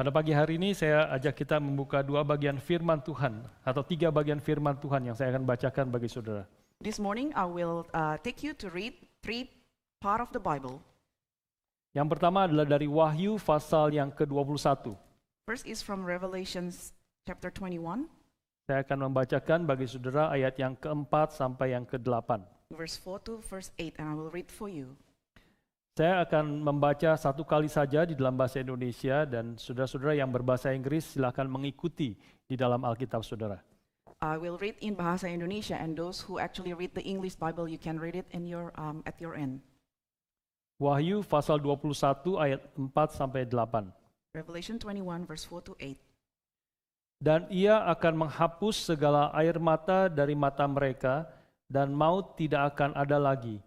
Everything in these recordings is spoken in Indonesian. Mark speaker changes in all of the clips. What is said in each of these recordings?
Speaker 1: Pada pagi hari ini saya ajak kita membuka 2 bagian firman Tuhan atau 3 bagian firman Tuhan yang saya akan bacakan bagi saudara.
Speaker 2: This morning I will take you to read 3 part of the Bible.
Speaker 1: Yang pertama adalah dari Wahyu pasal yang ke-21.
Speaker 2: First is from Revelations chapter 21,
Speaker 1: Saya akan membacakan bagi saudara ayat yang ke-4 sampai yang ke-8.
Speaker 2: verse 4 to verse 8, and I will read for you.
Speaker 1: Saya akan membaca satu kali saja di dalam bahasa Indonesia dan saudara-saudara yang berbahasa Inggris silakan mengikuti di dalam Alkitab saudara.
Speaker 2: I will read in Bahasa Indonesia, and those who actually read the English Bible, you can read it in your at your end.
Speaker 1: Wahyu pasal 21 ayat 4 sampai 8.
Speaker 2: Revelation 21, verse 4 to 8.
Speaker 1: Dan ia akan menghapus segala air mata dari mata mereka, dan maut tidak akan ada lagi.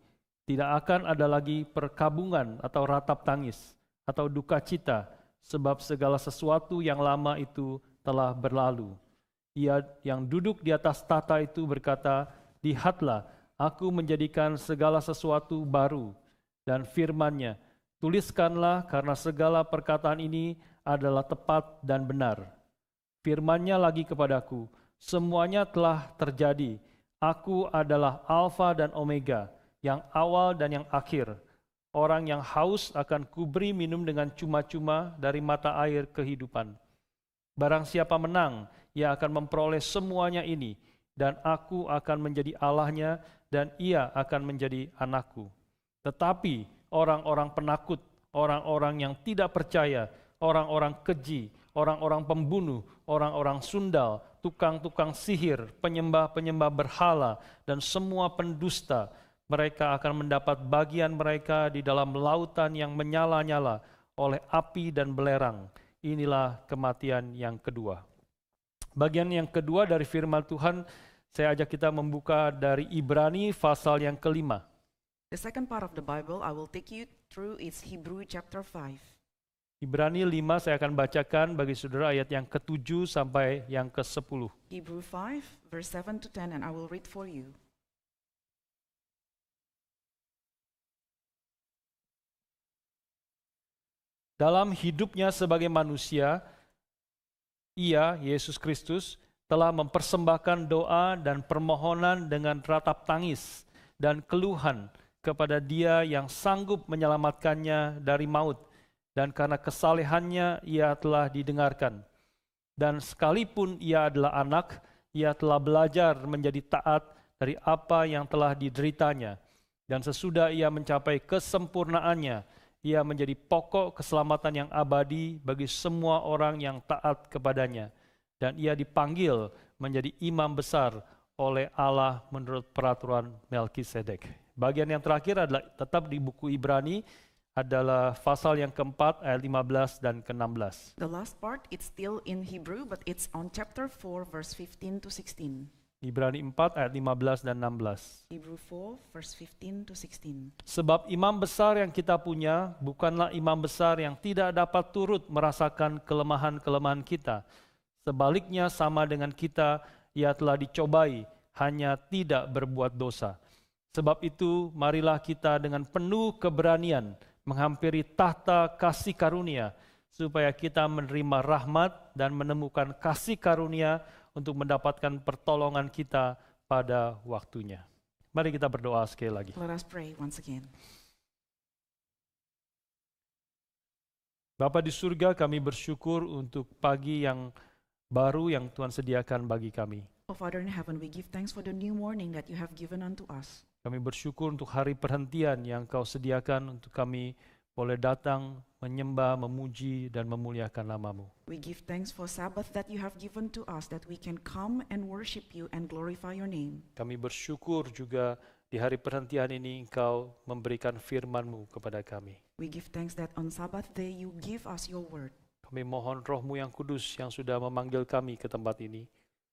Speaker 1: Tidak akan ada lagi perkabungan atau ratap tangis, atau duka cita, sebab segala sesuatu yang lama itu telah berlalu. Ia yang duduk di atas tahta itu berkata, "Lihatlah, aku menjadikan segala sesuatu baru." Dan firman-Nya, "Tuliskanlah karena segala perkataan ini adalah tepat dan benar." Firman-Nya lagi kepadaku, "Semuanya telah terjadi. Aku adalah Alfa dan Omega, yang awal dan yang akhir. Orang yang haus akan kuberi minum dengan cuma-cuma dari mata air kehidupan. Barang siapa menang, ia akan memperoleh semuanya ini, dan aku akan menjadi Allahnya, dan ia akan menjadi anakku. Tetapi orang-orang penakut, orang-orang yang tidak percaya, orang-orang keji, orang-orang pembunuh, orang-orang sundal, tukang-tukang sihir, penyembah-penyembah berhala, dan semua pendusta, mereka akan mendapat bagian mereka di dalam lautan yang menyala-nyala oleh api dan belerang. Inilah kematian yang kedua." Bagian yang kedua dari firman Tuhan, saya ajak kita membuka dari Ibrani pasal yang ke-5.
Speaker 2: The second part of the Bible I will take you through is Hebrew chapter 5.
Speaker 1: Ibrani 5 saya akan bacakan bagi saudara ayat yang ke-7 sampai yang ke-10.
Speaker 2: Hebrew 5, verse 7 to 10, and I will read for you.
Speaker 1: Dalam hidupnya sebagai manusia, ia, Yesus Kristus, telah mempersembahkan doa dan permohonan dengan ratap tangis dan keluhan kepada Dia yang sanggup menyelamatkannya dari maut, dan karena kesalehannya ia telah didengarkan. Dan sekalipun ia adalah anak, ia telah belajar menjadi taat dari apa yang telah dideritanya. Dan sesudah ia mencapai kesempurnaannya, ia menjadi pokok keselamatan yang abadi bagi semua orang yang taat kepadanya. Dan ia dipanggil menjadi imam besar oleh Allah menurut peraturan Melkisedek. Bagian yang terakhir adalah tetap di buku Ibrani, adalah pasal yang keempat ayat 15 dan ke-16.
Speaker 2: The last part, it's still in Hebrew, but it's on chapter 4, verse 15 to 16.
Speaker 1: Ibrani 4 ayat 15 dan 16.
Speaker 2: Hebrew 4, verse 15 to 16.
Speaker 1: Sebab imam besar yang kita punya bukanlah imam besar yang tidak dapat turut merasakan kelemahan-kelemahan kita. Sebaliknya sama dengan kita, ia telah dicobai, hanya tidak berbuat dosa. Sebab itu, marilah kita dengan penuh keberanian menghampiri tahta kasih karunia, supaya kita menerima rahmat dan menemukan kasih karunia untuk mendapatkan pertolongan kita pada waktunya. Mari kita berdoa sekali lagi.
Speaker 2: Let us pray once again.
Speaker 1: Bapa di surga, kami bersyukur untuk pagi yang baru yang Tuhan sediakan bagi kami.
Speaker 2: Oh Father in heaven, we give thanks for the new morning that you have given unto us.
Speaker 1: Kami bersyukur untuk hari perhentian yang Kau sediakan untuk kami boleh datang, menyembah, memuji, dan memuliakan nama-Mu.
Speaker 2: We give thanks for Sabbath that you have given to us, that we can come and worship you and glorify your name.
Speaker 1: Kami bersyukur juga di hari perhentian ini Engkau memberikan firman-Mu kepada kami.
Speaker 2: We give thanks that on Sabbath day you give us your word.
Speaker 1: Kami mohon Roh-Mu yang kudus yang sudah memanggil kami ke tempat ini.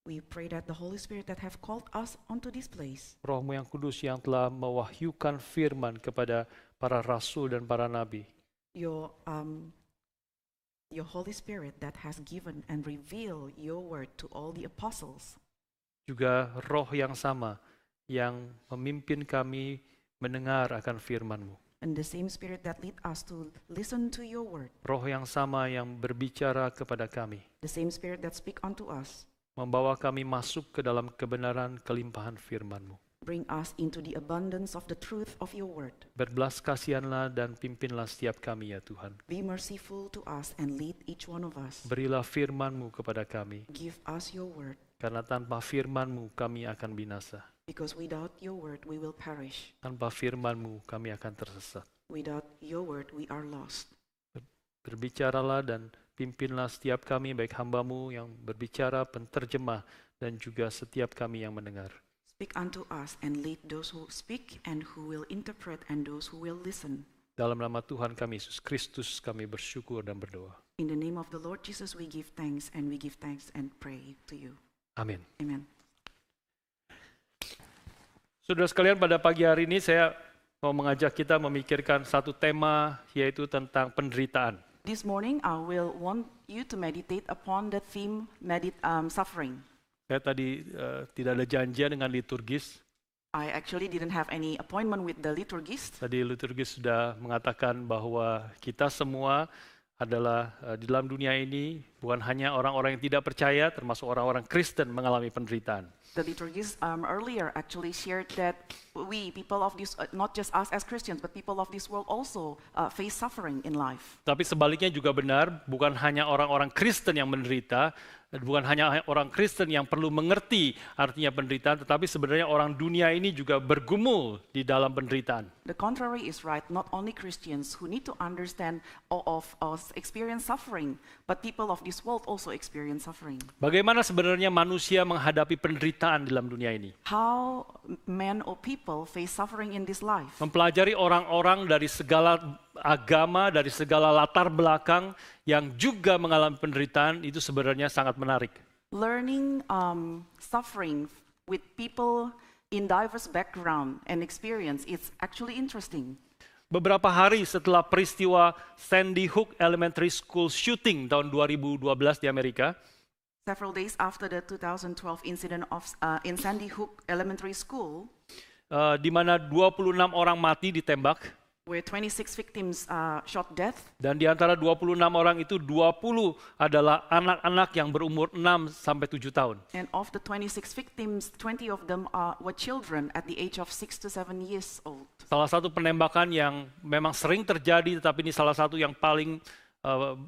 Speaker 2: We pray that the Holy Spirit that have called us onto this place,
Speaker 1: Roh-Mu yang kudus yang telah mewahyukan firman kepada para rasul dan para nabi.
Speaker 2: your Holy Spirit that has given and revealed your word to all the apostles.
Speaker 1: Juga roh yang sama yang memimpin kami mendengar akan firman-Mu.
Speaker 2: And the same Spirit that lead us to listen to your word,
Speaker 1: Roh yang sama yang berbicara kepada kami,
Speaker 2: the same Spirit that speak unto us,
Speaker 1: membawa kami masuk ke dalam kebenaran kelimpahan firman-Mu.
Speaker 2: bring us into the abundance of the truth of your word.
Speaker 1: Berbelas kasihanlah dan pimpinlah setiap kami ya Tuhan.
Speaker 2: Be merciful to us and lead each one of us.
Speaker 1: Berilah firman-Mu kepada kami,
Speaker 2: Give us your word,
Speaker 1: karena tanpa firman-Mu kami akan binasa.
Speaker 2: because without your word we will perish.
Speaker 1: Tanpa firman-Mu kami akan tersesat.
Speaker 2: Without your word we are lost.
Speaker 1: Berbicaralah dan pimpinlah setiap kami, baik hamba-Mu yang berbicara, penterjemah, dan juga setiap kami yang mendengar.
Speaker 2: Speak unto us and lead those who speak and who will interpret and those who will listen.
Speaker 1: Dalam nama Tuhan kami Yesus Kristus kami bersyukur dan berdoa.
Speaker 2: In the name of the Lord Jesus we give thanks and pray to you.
Speaker 1: Amin.
Speaker 2: Amen.
Speaker 1: Saudara sekalian, pada pagi hari ini saya mau mengajak kita memikirkan satu tema, yaitu tentang penderitaan.
Speaker 2: This morning I will want you to meditate upon the theme suffering.
Speaker 1: Saya tadi tidak ada janjian dengan liturgis.
Speaker 2: I actually didn't have any appointment with the liturgist.
Speaker 1: Tadi liturgis sudah mengatakan bahwa kita semua adalah di dalam dunia ini bukan hanya orang-orang yang tidak percaya, termasuk orang-orang Kristen mengalami penderitaan.
Speaker 2: The liturgist earlier actually shared that we, people of this, not just us as Christians, but people of this world also face suffering in life.
Speaker 1: Tapi sebaliknya juga benar, bukan hanya orang-orang Kristen yang menderita, bukan hanya orang Kristen yang perlu mengerti artinya penderitaan, tetapi sebenarnya orang dunia ini juga bergumul di dalam penderitaan.
Speaker 2: The contrary is right, not only Christians who need to understand of experience suffering, but people of this world also experience suffering.
Speaker 1: Bagaimana sebenarnya manusia menghadapi penderitaan dalam dunia ini?
Speaker 2: How men or people face suffering in this life.
Speaker 1: Mempelajari orang-orang dari segala agama, dari segala latar belakang yang juga mengalami penderitaan itu sebenarnya sangat menarik.
Speaker 2: Learning suffering with people in diverse background and experience, it's actually interesting.
Speaker 1: Beberapa hari setelah peristiwa Sandy Hook Elementary School shooting tahun 2012 di Amerika,
Speaker 2: Several days after the 2012 incident in Sandy Hook Elementary School,
Speaker 1: di mana 26 orang mati ditembak,
Speaker 2: where 26 victims shot death,
Speaker 1: dan di antara 26 orang itu 20 adalah anak-anak yang berumur 6 sampai 7 tahun.
Speaker 2: and of the 26 victims, 20 of them were children at the age of 6 to 7 years old.
Speaker 1: Salah satu penembakan yang memang sering terjadi, tetapi ini salah satu yang paling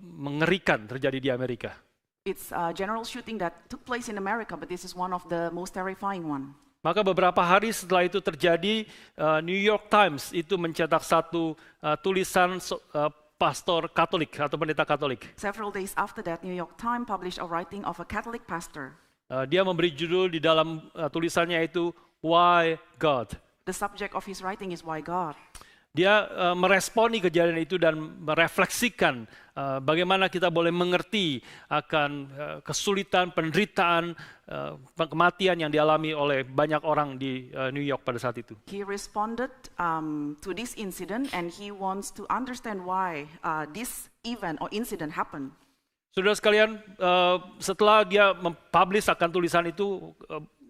Speaker 1: mengerikan terjadi di Amerika.
Speaker 2: It's a general shooting that took place in America, but this is one of the most terrifying one.
Speaker 1: Maka beberapa hari setelah itu terjadi, New York Times itu mencetak satu tulisan pastor Katolik atau pendeta Katolik.
Speaker 2: Several days after that, New York Times published a writing of a Catholic pastor.
Speaker 1: Dia memberi judul di dalam tulisannya itu Why God?
Speaker 2: The subject of his writing is Why God?
Speaker 1: Dia meresponi kejadian itu dan merefleksikan bagaimana kita boleh mengerti akan kesulitan, penderitaan, kematian yang dialami oleh banyak orang di New York pada saat itu.
Speaker 2: He responded to this incident and he wants to understand why this event or incident happened.
Speaker 1: Saudara sekalian, setelah dia mempublish akan tulisan itu,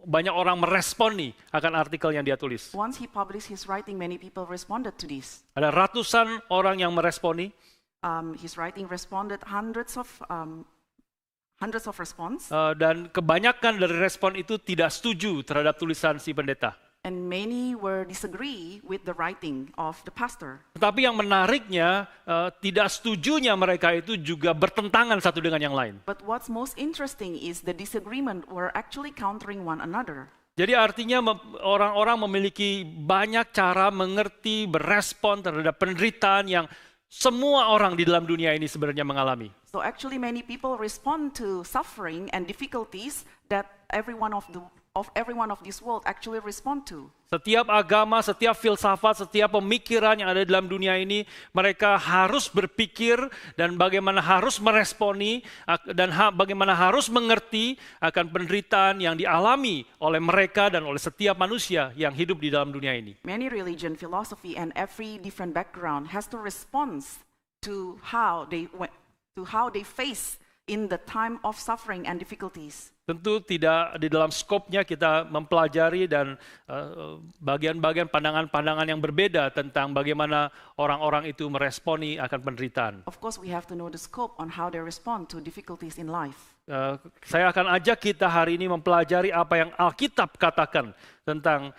Speaker 1: banyak orang merespon nih akan artikel yang dia tulis.
Speaker 2: Once he published his writing, many people responded to this.
Speaker 1: Ada ratusan orang yang meresponi.
Speaker 2: His writing responded hundreds of response,
Speaker 1: Dan kebanyakan dari respon itu tidak setuju terhadap tulisan si pendeta.
Speaker 2: and many were disagree with the writing of the pastor.
Speaker 1: Tetapi yang menariknya, tidak setujunya mereka itu juga bertentangan satu dengan yang lain.
Speaker 2: But what's most interesting is the disagreement were actually countering one another.
Speaker 1: Jadi artinya orang-orang memiliki banyak cara mengerti, berespon terhadap penderitaan yang semua orang di dalam dunia ini sebenarnya mengalami.
Speaker 2: So actually many people respond to suffering and difficulties that everyone of this world actually respond to.
Speaker 1: Setiap agama, setiap filsafat, setiap pemikiran yang ada dalam dunia ini, mereka harus berpikir dan bagaimana harus meresponi dan bagaimana harus mengerti akan penderitaan yang dialami oleh mereka dan oleh setiap manusia yang hidup di dalam dunia ini.
Speaker 2: Many religion, philosophy, and every different background has to respond to how they face in the time of suffering and difficulties.
Speaker 1: Tentu tidak di dalam skopnya kita mempelajari dan bagian-bagian pandangan-pandangan yang berbeda tentang bagaimana orang-orang itu meresponi akan penderitaan.
Speaker 2: Of course, we have to know the scope on how they respond to difficulties in life.
Speaker 1: Saya akan ajak kita hari ini mempelajari apa yang Alkitab katakan tentang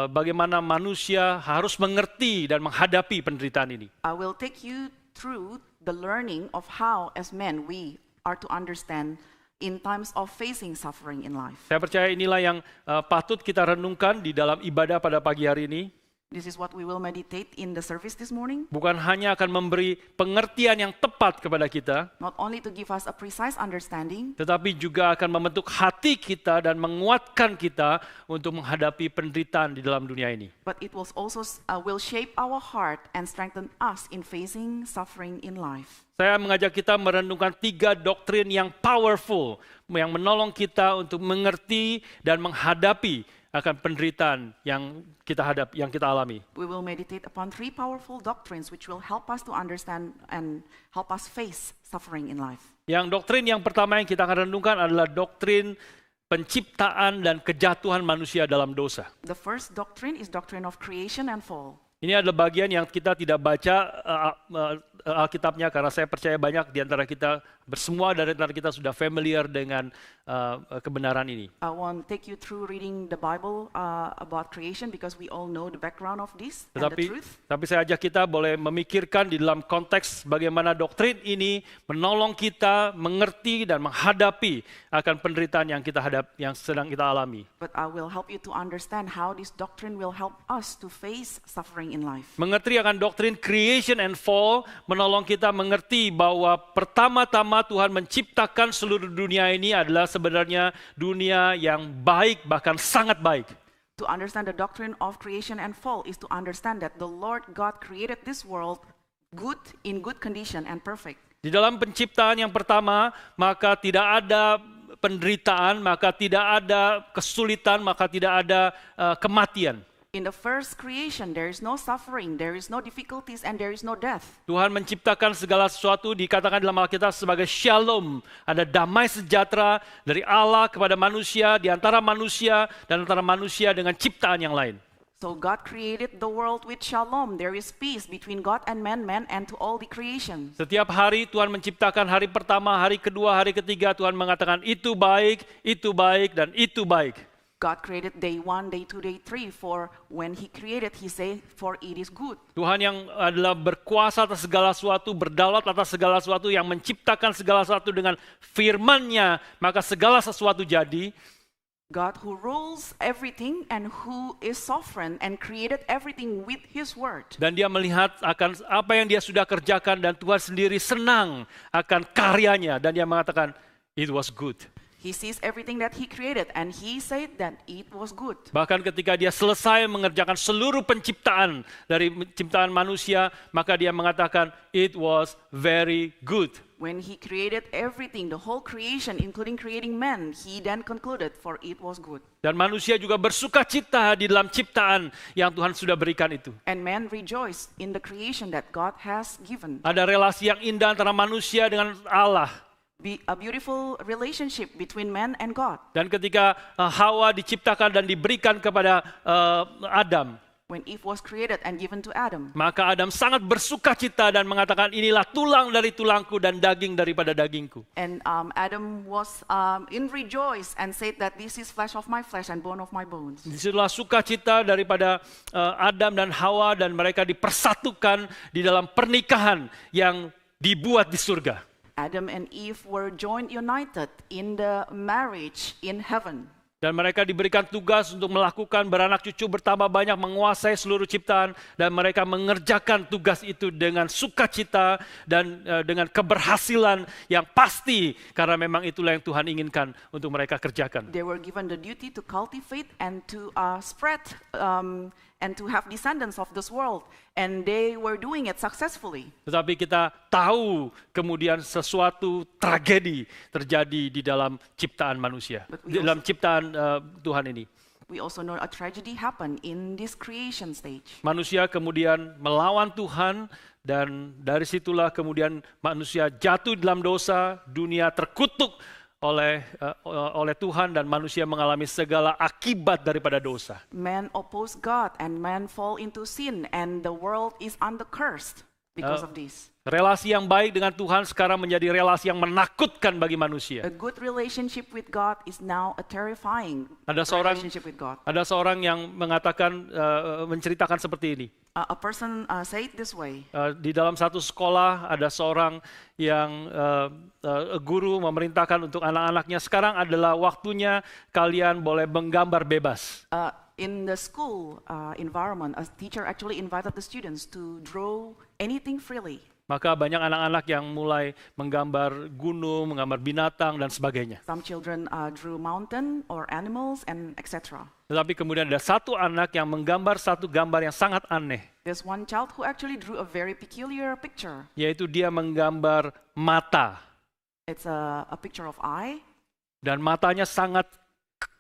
Speaker 1: bagaimana manusia harus mengerti dan menghadapi penderitaan ini.
Speaker 2: I will take you through the learning of how, as men, we are to understand in times of facing suffering in life.
Speaker 1: Saya percaya inilah yang patut kita renungkan di dalam ibadah pada pagi hari ini.
Speaker 2: This is what we will meditate in the service this morning.
Speaker 1: Bukan hanya akan memberi pengertian yang tepat kepada kita,
Speaker 2: Not only to give us a precise understanding,
Speaker 1: tetapi juga akan membentuk hati kita dan menguatkan kita untuk menghadapi penderitaan di dalam dunia ini.
Speaker 2: but it will also will shape our heart and strengthen us in facing suffering in life.
Speaker 1: Saya mengajak kita merenungkan 3 doktrin yang powerful, yang menolong kita untuk mengerti dan menghadapi akan penderitaan yang kita alami.
Speaker 2: We will meditate upon 3 powerful doctrines which will help us to understand and help us face suffering in life.
Speaker 1: Yang doktrin yang pertama yang kita akan renungkan adalah doktrin penciptaan dan kejatuhan manusia dalam dosa.
Speaker 2: The first doctrine is doctrine of creation and fall.
Speaker 1: Ini adalah bagian yang kita tidak baca Alkitabnya karena saya percaya banyak di antara kita, semua dari antara kita sudah familiar dengan kebenaran ini.
Speaker 2: I won't take you through reading the Bible about creation because we all know the background of this and the truth.
Speaker 1: Tapi saya ajak kita boleh memikirkan di dalam konteks bagaimana doktrin ini menolong kita mengerti dan menghadapi akan penderitaan yang sedang kita alami.
Speaker 2: But I will help you to understand how this doctrine will help us to face suffering in life.
Speaker 1: Mengerti akan doktrin creation and fall menolong kita mengerti bahwa pertama-tama Tuhan menciptakan seluruh dunia ini adalah sebenarnya dunia yang baik, bahkan sangat baik.
Speaker 2: To understand the doctrine of creation and fall is to understand that the Lord God created this world good, in good condition and perfect.
Speaker 1: Di dalam penciptaan yang pertama, maka tidak ada penderitaan, maka tidak ada kesulitan, maka tidak ada kematian.
Speaker 2: In the first creation, there is no suffering, there is no difficulties, and there is no death.
Speaker 1: Tuhan menciptakan segala sesuatu dikatakan dalam Alkitab sebagai shalom. Ada damai sejahtera dari Allah kepada manusia, di antara manusia dan antara manusia dengan ciptaan yang lain.
Speaker 2: So God created the world with shalom. There is peace between God and man and to all the creation.
Speaker 1: Setiap hari Tuhan menciptakan hari pertama, hari kedua, hari ketiga Tuhan mengatakan itu baik, dan itu baik.
Speaker 2: God created day 1, day 2, day 3. For when He created, He said, for it is good.
Speaker 1: Tuhan yang adalah berkuasa atas segala sesuatu, berdaulat atas segala sesuatu, yang menciptakan segala sesuatu dengan firman-Nya, maka segala sesuatu jadi.
Speaker 2: God who rules everything and who is sovereign and created everything with His word.
Speaker 1: Dan dia melihat akan apa yang dia sudah kerjakan dan Tuhan sendiri senang akan karyanya. Dan dia mengatakan, it was good.
Speaker 2: He sees everything that He created and He said that it was good.
Speaker 1: Bahkan ketika dia selesai mengerjakan seluruh penciptaan dari penciptaan manusia, maka dia mengatakan, it was very good.
Speaker 2: When He created everything, the whole creation, including creating man, He then concluded, for it was good.
Speaker 1: Dan manusia juga bersuka cita di dalam ciptaan yang Tuhan sudah berikan itu.
Speaker 2: And man rejoiced in the creation that God has given.
Speaker 1: Ada relasi yang indah antara manusia dengan Allah.
Speaker 2: A beautiful relationship between man and God.
Speaker 1: Dan ketika Hawa diciptakan dan diberikan kepada Adam,
Speaker 2: when Eve was created and given to Adam,
Speaker 1: maka Adam sangat bersuka cita dan mengatakan, inilah tulang dari tulangku dan daging daripada dagingku.
Speaker 2: And Adam was in rejoice and said that this is flesh of my flesh and bone of my bones.
Speaker 1: Disitulah sukacita daripada Adam dan Hawa, dan mereka dipersatukan di dalam pernikahan yang dibuat di surga.
Speaker 2: Adam and Eve were joined united in the marriage in heaven.
Speaker 1: Dan mereka diberikan tugas untuk melakukan beranak cucu bertambah banyak, menguasai seluruh ciptaan, dan mereka mengerjakan tugas itu dengan sukacita dan dengan keberhasilan yang pasti, karena memang itulah yang Tuhan inginkan untuk mereka kerjakan.
Speaker 2: They were given the duty to cultivate and to spread and to have descendants of this world, and they were doing it successfully.
Speaker 1: Tetapi kita tahu kemudian sesuatu tragedi terjadi di dalam ciptaan manusia, di dalam ciptaan Tuhan ini.
Speaker 2: we also know a tragedy happened in this creation stage.
Speaker 1: Manusia kemudian melawan Tuhan dan dari situlah kemudian manusia jatuh dalam dosa, dunia terkutuk oleh Tuhan dan manusia mengalami segala akibat daripada dosa.
Speaker 2: Man oppose God and man fall into sin and the world is under cursed because of this.
Speaker 1: Relasi yang baik dengan Tuhan sekarang menjadi relasi yang menakutkan bagi manusia.
Speaker 2: A good relationship with God is now a terrifying
Speaker 1: Ada
Speaker 2: relationship with God.
Speaker 1: seorang yang mengatakan, menceritakan seperti ini.
Speaker 2: A person say it this way.
Speaker 1: Di dalam satu sekolah ada seorang yang guru memerintahkan untuk anak-anaknya, sekarang adalah waktunya kalian boleh menggambar bebas.
Speaker 2: In the school environment, a teacher actually invited the students to draw anything freely.
Speaker 1: Maka banyak anak-anak yang mulai menggambar gunung, menggambar binatang, dan sebagainya.
Speaker 2: Some children drew mountain or animals and etc.
Speaker 1: Tetapi kemudian ada satu anak yang menggambar satu gambar yang sangat aneh.
Speaker 2: There's one child who actually drew a very peculiar picture.
Speaker 1: Yaitu dia menggambar mata.
Speaker 2: It's a picture of eye.
Speaker 1: Dan matanya sangat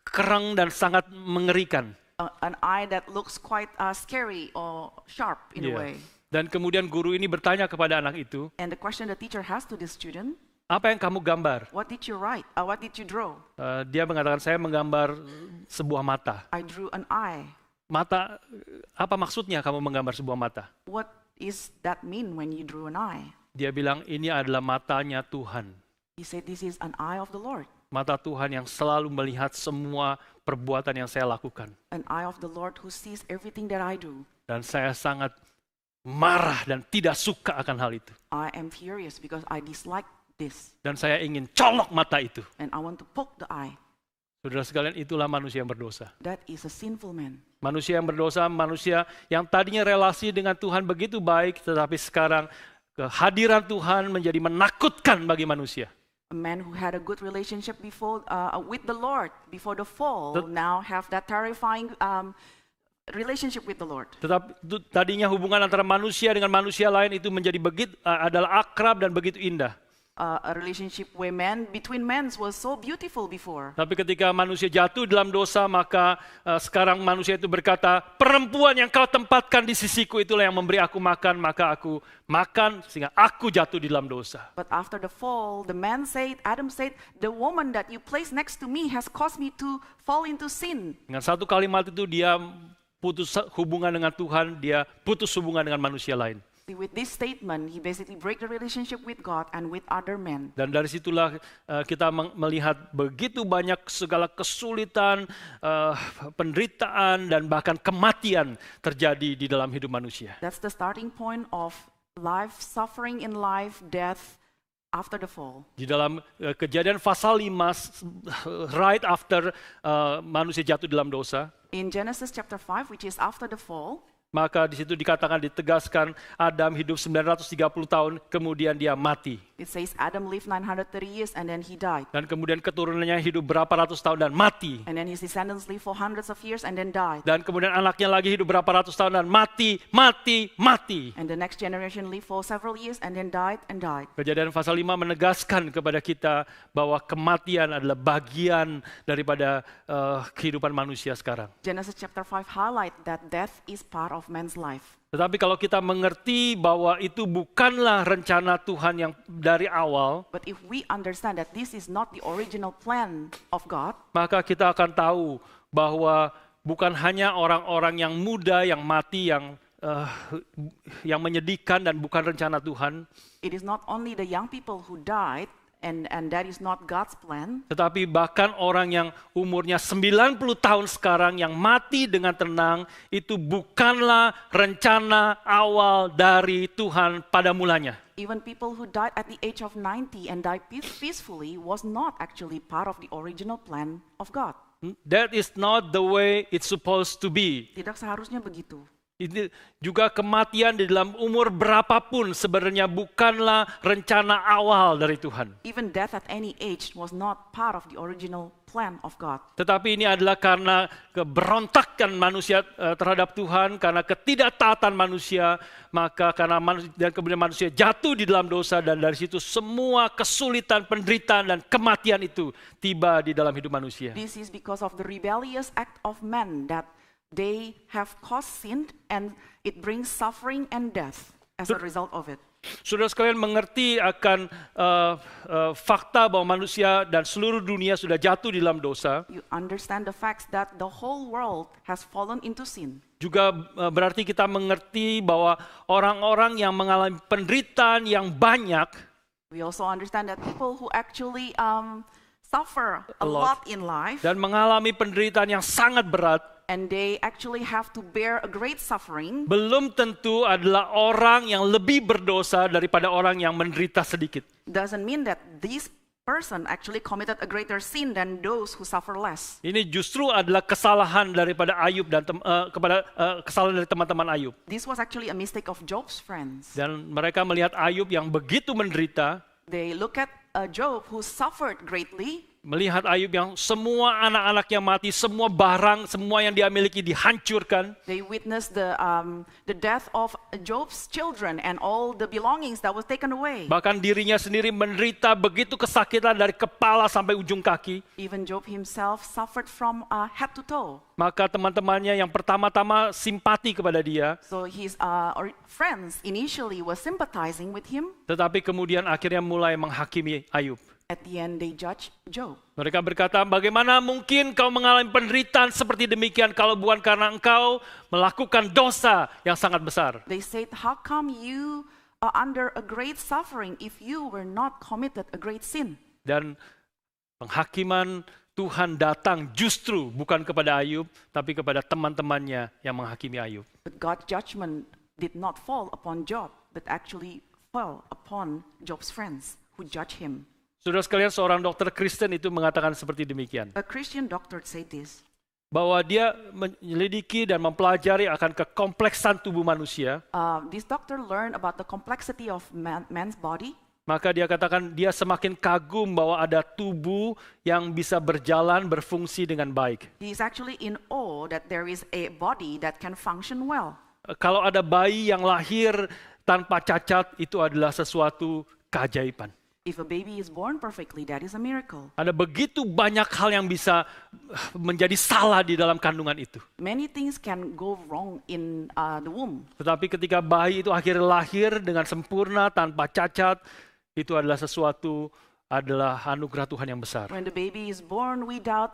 Speaker 1: kereng dan sangat mengerikan.
Speaker 2: An eye that looks quite scary or sharp in a way.
Speaker 1: Dan kemudian guru ini bertanya kepada anak itu,
Speaker 2: and the question the teacher has to the student,
Speaker 1: apa yang kamu gambar?
Speaker 2: What did you write? What did you draw?
Speaker 1: Dia mengatakan, saya menggambar sebuah mata.
Speaker 2: I drew an eye.
Speaker 1: Mata, apa maksudnya kamu menggambar sebuah mata?
Speaker 2: What is that mean when you drew an eye?
Speaker 1: Dia bilang, ini adalah matanya Tuhan.
Speaker 2: He said, this is an eye of the Lord.
Speaker 1: Mata Tuhan yang selalu melihat semua perbuatan yang saya lakukan.
Speaker 2: An eye of the Lord who sees everything that I do.
Speaker 1: Dan saya sangat marah dan tidak suka akan hal itu.
Speaker 2: I am furious because I dislike this.
Speaker 1: Dan saya ingin colok mata itu.
Speaker 2: And I want to poke the eye.
Speaker 1: Saudara sekalian, itulah manusia yang berdosa.
Speaker 2: That is a sinful man.
Speaker 1: Manusia yang berdosa, manusia yang tadinya relasi dengan Tuhan begitu baik, tetapi sekarang kehadiran Tuhan menjadi menakutkan bagi manusia.
Speaker 2: A man who had a good relationship before with the Lord before the fall now have that terrifying relationship with the Lord.
Speaker 1: Tetapi tadinya hubungan antara manusia dengan manusia lain itu menjadi adalah akrab dan begitu indah.
Speaker 2: A relationship where between men was so beautiful before.
Speaker 1: Tapi ketika manusia jatuh dalam dosa, maka sekarang manusia itu berkata, perempuan yang kau tempatkan di sisiku itulah yang memberi aku makan, maka aku makan sehingga aku jatuh di dalam dosa.
Speaker 2: But after the fall, Adam said, the woman that you place next to me has caused me to fall into sin.
Speaker 1: Dengan satu kalimat itu dia putus hubungan dengan Tuhan, dia putus hubungan dengan manusia lain.
Speaker 2: With this statement, he basically break the relationship with God and with other men.
Speaker 1: Dan dari situlah kita melihat begitu banyak segala kesulitan, penderitaan, dan bahkan kematian terjadi di dalam hidup manusia.
Speaker 2: That's the starting point of life, suffering in life, death after the fall.
Speaker 1: Di dalam Kejadian pasal 5, right after manusia jatuh dalam dosa.
Speaker 2: In Genesis chapter 5, which is after the fall,
Speaker 1: maka di situ dikatakan, ditegaskan Adam hidup 930 tahun, kemudian dia mati.
Speaker 2: It says Adam lived 930 years and then he died.
Speaker 1: Dan kemudian keturunannya hidup berapa ratus tahun dan mati.
Speaker 2: And then his descendants lived for hundreds of years and then died.
Speaker 1: Dan kemudian anaknya lagi hidup berapa ratus tahun dan mati.
Speaker 2: And the next generation lived for several years and then died and died.
Speaker 1: Kejadian pasal 5 menegaskan kepada kita bahwa kematian adalah bagian daripada kehidupan manusia sekarang.
Speaker 2: Genesis chapter 5 highlight that death is part of man's life.
Speaker 1: Tetapi kalau kita mengerti bahwa itu bukanlah rencana Tuhan yang dari awal,
Speaker 2: but if we understand that this is not the original plan of God,
Speaker 1: maka kita akan tahu bahwa bukan hanya orang-orang yang muda yang mati yang menyedihkan dan bukan rencana Tuhan.
Speaker 2: It is not only the young people who died, and that is not God's plan.
Speaker 1: Tetapi bahkan orang yang umurnya 90 tahun sekarang yang mati dengan tenang, itu bukanlah rencana awal dari Tuhan pada mulanya.
Speaker 2: Even people who died at the age of 90 and died peacefully was not actually part of the original plan of God.
Speaker 1: That is not the way it's supposed to be.
Speaker 2: Tidak seharusnya begitu.
Speaker 1: Ini juga kematian di dalam umur berapapun sebenarnya bukanlah rencana awal dari Tuhan.
Speaker 2: Even death at any age was not part of the original plan of God.
Speaker 1: Tetapi ini adalah karena keberontakan manusia terhadap Tuhan, karena ketidaktaatan manusia, maka dan kemudian manusia jatuh di dalam dosa, dan dari situ semua kesulitan, penderitaan, dan kematian itu tiba di dalam hidup manusia.
Speaker 2: This is because of the rebellious act of man that they have caused sin, and it brings suffering and death as a result of it.
Speaker 1: Saudara sekalian mengerti akan fakta bahwa manusia dan seluruh dunia sudah jatuh di dalam dosa.
Speaker 2: You understand the facts that the whole world has fallen into sin.
Speaker 1: Juga berarti kita mengerti bahwa orang-orang yang mengalami penderitaan yang banyak,
Speaker 2: We also understand that people who actually suffer a lot in life,
Speaker 1: dan mengalami penderitaan yang sangat berat,
Speaker 2: and they actually have to bear a great suffering,
Speaker 1: belum tentu adalah orang yang lebih berdosa daripada orang yang menderita sedikit.
Speaker 2: doesn't mean that this person actually committed a greater sin than those who suffer less.
Speaker 1: Ini justru adalah kesalahan daripada Ayub dan kesalahan dari teman-teman Ayub.
Speaker 2: This was actually a mistake of Job's friends.
Speaker 1: Dan mereka melihat Ayub yang begitu menderita,
Speaker 2: They look at Job who suffered greatly,
Speaker 1: melihat Ayub yang semua anak-anaknya mati, semua barang, semua yang dia miliki dihancurkan.
Speaker 2: they witnessed the death of Job's children and all the belongings that was taken away.
Speaker 1: Bahkan dirinya sendiri menderita begitu kesakitan dari kepala sampai ujung kaki.
Speaker 2: Even Job himself suffered from head to toe.
Speaker 1: Maka teman-temannya yang pertama-tama simpati kepada dia,
Speaker 2: So his friends initially were sympathizing with him.
Speaker 1: tetapi kemudian akhirnya mulai menghakimi Ayub.
Speaker 2: At the end, they judged Job.
Speaker 1: Mereka berkata, bagaimana mungkin kau mengalami penderitaan seperti demikian kalau bukan karena engkau melakukan dosa yang sangat besar.
Speaker 2: They said, how come you are under a great suffering if you were not committed a great sin?
Speaker 1: Dan penghakiman Tuhan datang justru bukan kepada Ayub, tapi kepada teman-temannya yang menghakimi Ayub.
Speaker 2: But God's judgment did not fall upon Job, but actually fell upon Job's friends who judged him.
Speaker 1: Saudara sekalian, seorang dokter Kristen itu mengatakan seperti demikian,
Speaker 2: A Christian doctor said this,
Speaker 1: bahwa dia menyelidiki dan mempelajari akan kekompleksan tubuh manusia.
Speaker 2: this doctor learned about the complexity of man's body.
Speaker 1: Maka dia katakan dia semakin kagum bahwa ada tubuh yang bisa berjalan, berfungsi dengan baik.
Speaker 2: He is actually in awe that there is a body that can function well.
Speaker 1: Kalau ada bayi yang lahir tanpa cacat, itu adalah sesuatu keajaiban.
Speaker 2: If a baby is born perfectly, that is a miracle.
Speaker 1: Ada begitu banyak hal yang bisa menjadi salah di dalam kandungan itu.
Speaker 2: Many things can go wrong in the womb.
Speaker 1: Tetapi ketika bayi itu akhirnya lahir dengan sempurna, tanpa cacat, itu adalah adalah anugerah Tuhan yang besar.
Speaker 2: When the baby is born without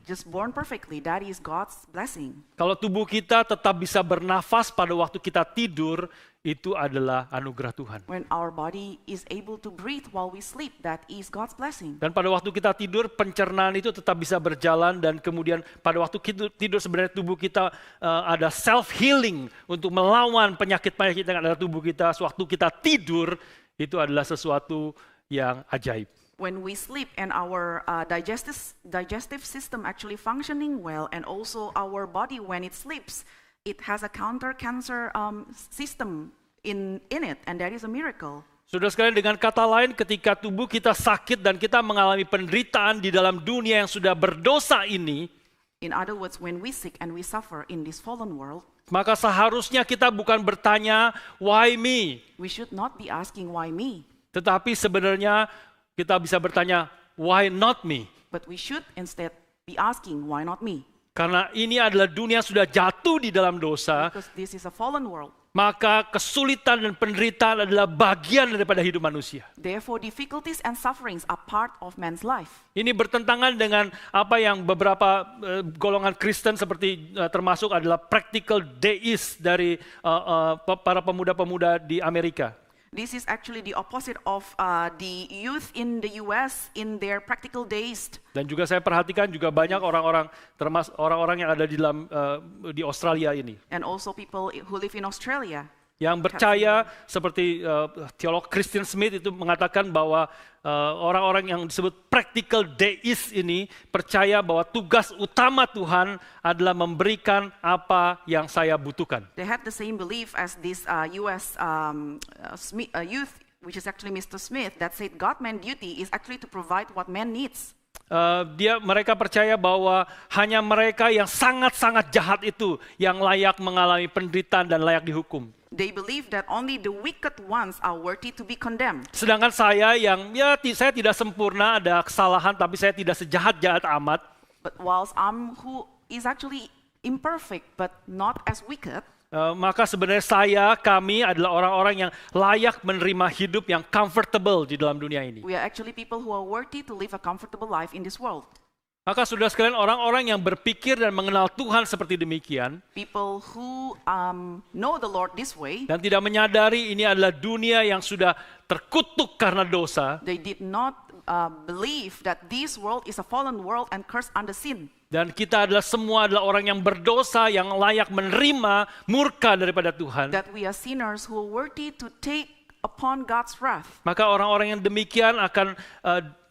Speaker 2: just born perfectly, that is God's blessing.
Speaker 1: Kalau tubuh kita tetap bisa bernafas pada waktu kita tidur, itu adalah anugerah Tuhan.
Speaker 2: When our body is able to breathe while we sleep, that is God's blessing.
Speaker 1: Dan pada waktu kita tidur, pencernaan itu tetap bisa berjalan, dan kemudian pada waktu tidur sebenarnya tubuh kita ada self-healing untuk melawan penyakit-penyakit yang ada di tubuh kita. Sewaktu kita tidur, itu adalah sesuatu yang ajaib.
Speaker 2: When we sleep and our digestive system actually functioning well, and also our body when it sleeps, it has a counter-cancer system in it, and that is a miracle.
Speaker 1: Saudara sekalian, dengan kata lain, ketika tubuh kita sakit dan kita mengalami penderitaan di dalam dunia yang sudah berdosa ini,
Speaker 2: In other words, when we sick and we suffer in this fallen world,
Speaker 1: maka seharusnya kita bukan bertanya, why me?
Speaker 2: we should not be asking why me,
Speaker 1: Tetapi sebenarnya kita bisa bertanya, why not me?
Speaker 2: but we should instead be asking why not me,
Speaker 1: Karena ini adalah dunia yang sudah jatuh di dalam dosa,
Speaker 2: because this is a fallen world.
Speaker 1: maka kesulitan dan penderitaan adalah bagian daripada hidup manusia.
Speaker 2: Therefore, difficulties and sufferings are part of man's life.
Speaker 1: Ini bertentangan dengan apa yang beberapa golongan Kristen seperti termasuk adalah practical deist dari para pemuda-pemuda di Amerika.
Speaker 2: This is actually the opposite of the youth in the US in their practical days.
Speaker 1: Dan juga saya perhatikan juga banyak orang-orang, termasuk orang-orang yang ada di Australia ini.
Speaker 2: And also people who live in Australia.
Speaker 1: Yang percaya seperti teolog Christian Smith itu mengatakan bahwa orang-orang yang disebut practical deist ini percaya bahwa tugas utama Tuhan adalah memberikan apa yang saya butuhkan.
Speaker 2: They had the same belief as this U.S. Youth, which is actually Mr. Smith, that said God-man duty is actually to provide what man needs.
Speaker 1: Mereka percaya bahwa hanya mereka yang sangat-sangat jahat itu yang layak mengalami penderitaan dan layak dihukum.
Speaker 2: They believe that only the wicked ones are worthy to be condemned.
Speaker 1: Sedangkan saya yang saya tidak sempurna, ada kesalahan, tapi saya tidak sejahat-jahat amat.
Speaker 2: But whilst who is actually imperfect but not as wicked,
Speaker 1: maka sebenarnya kami adalah orang-orang yang layak menerima hidup yang comfortable di dalam dunia ini.
Speaker 2: we are actually people who are worthy to live a comfortable life in this world.
Speaker 1: Maka saudara sekalian, orang-orang yang berpikir dan mengenal Tuhan seperti demikian,
Speaker 2: People who know the Lord this way,
Speaker 1: dan tidak menyadari ini adalah dunia yang sudah terkutuk karena dosa,
Speaker 2: they did not believe that this world is a fallen world and cursed under sin.
Speaker 1: dan kita semua adalah orang yang berdosa yang layak menerima murka daripada Tuhan.
Speaker 2: That we are sinners who are worthy to take upon God's wrath.
Speaker 1: Maka orang-orang yang demikian akan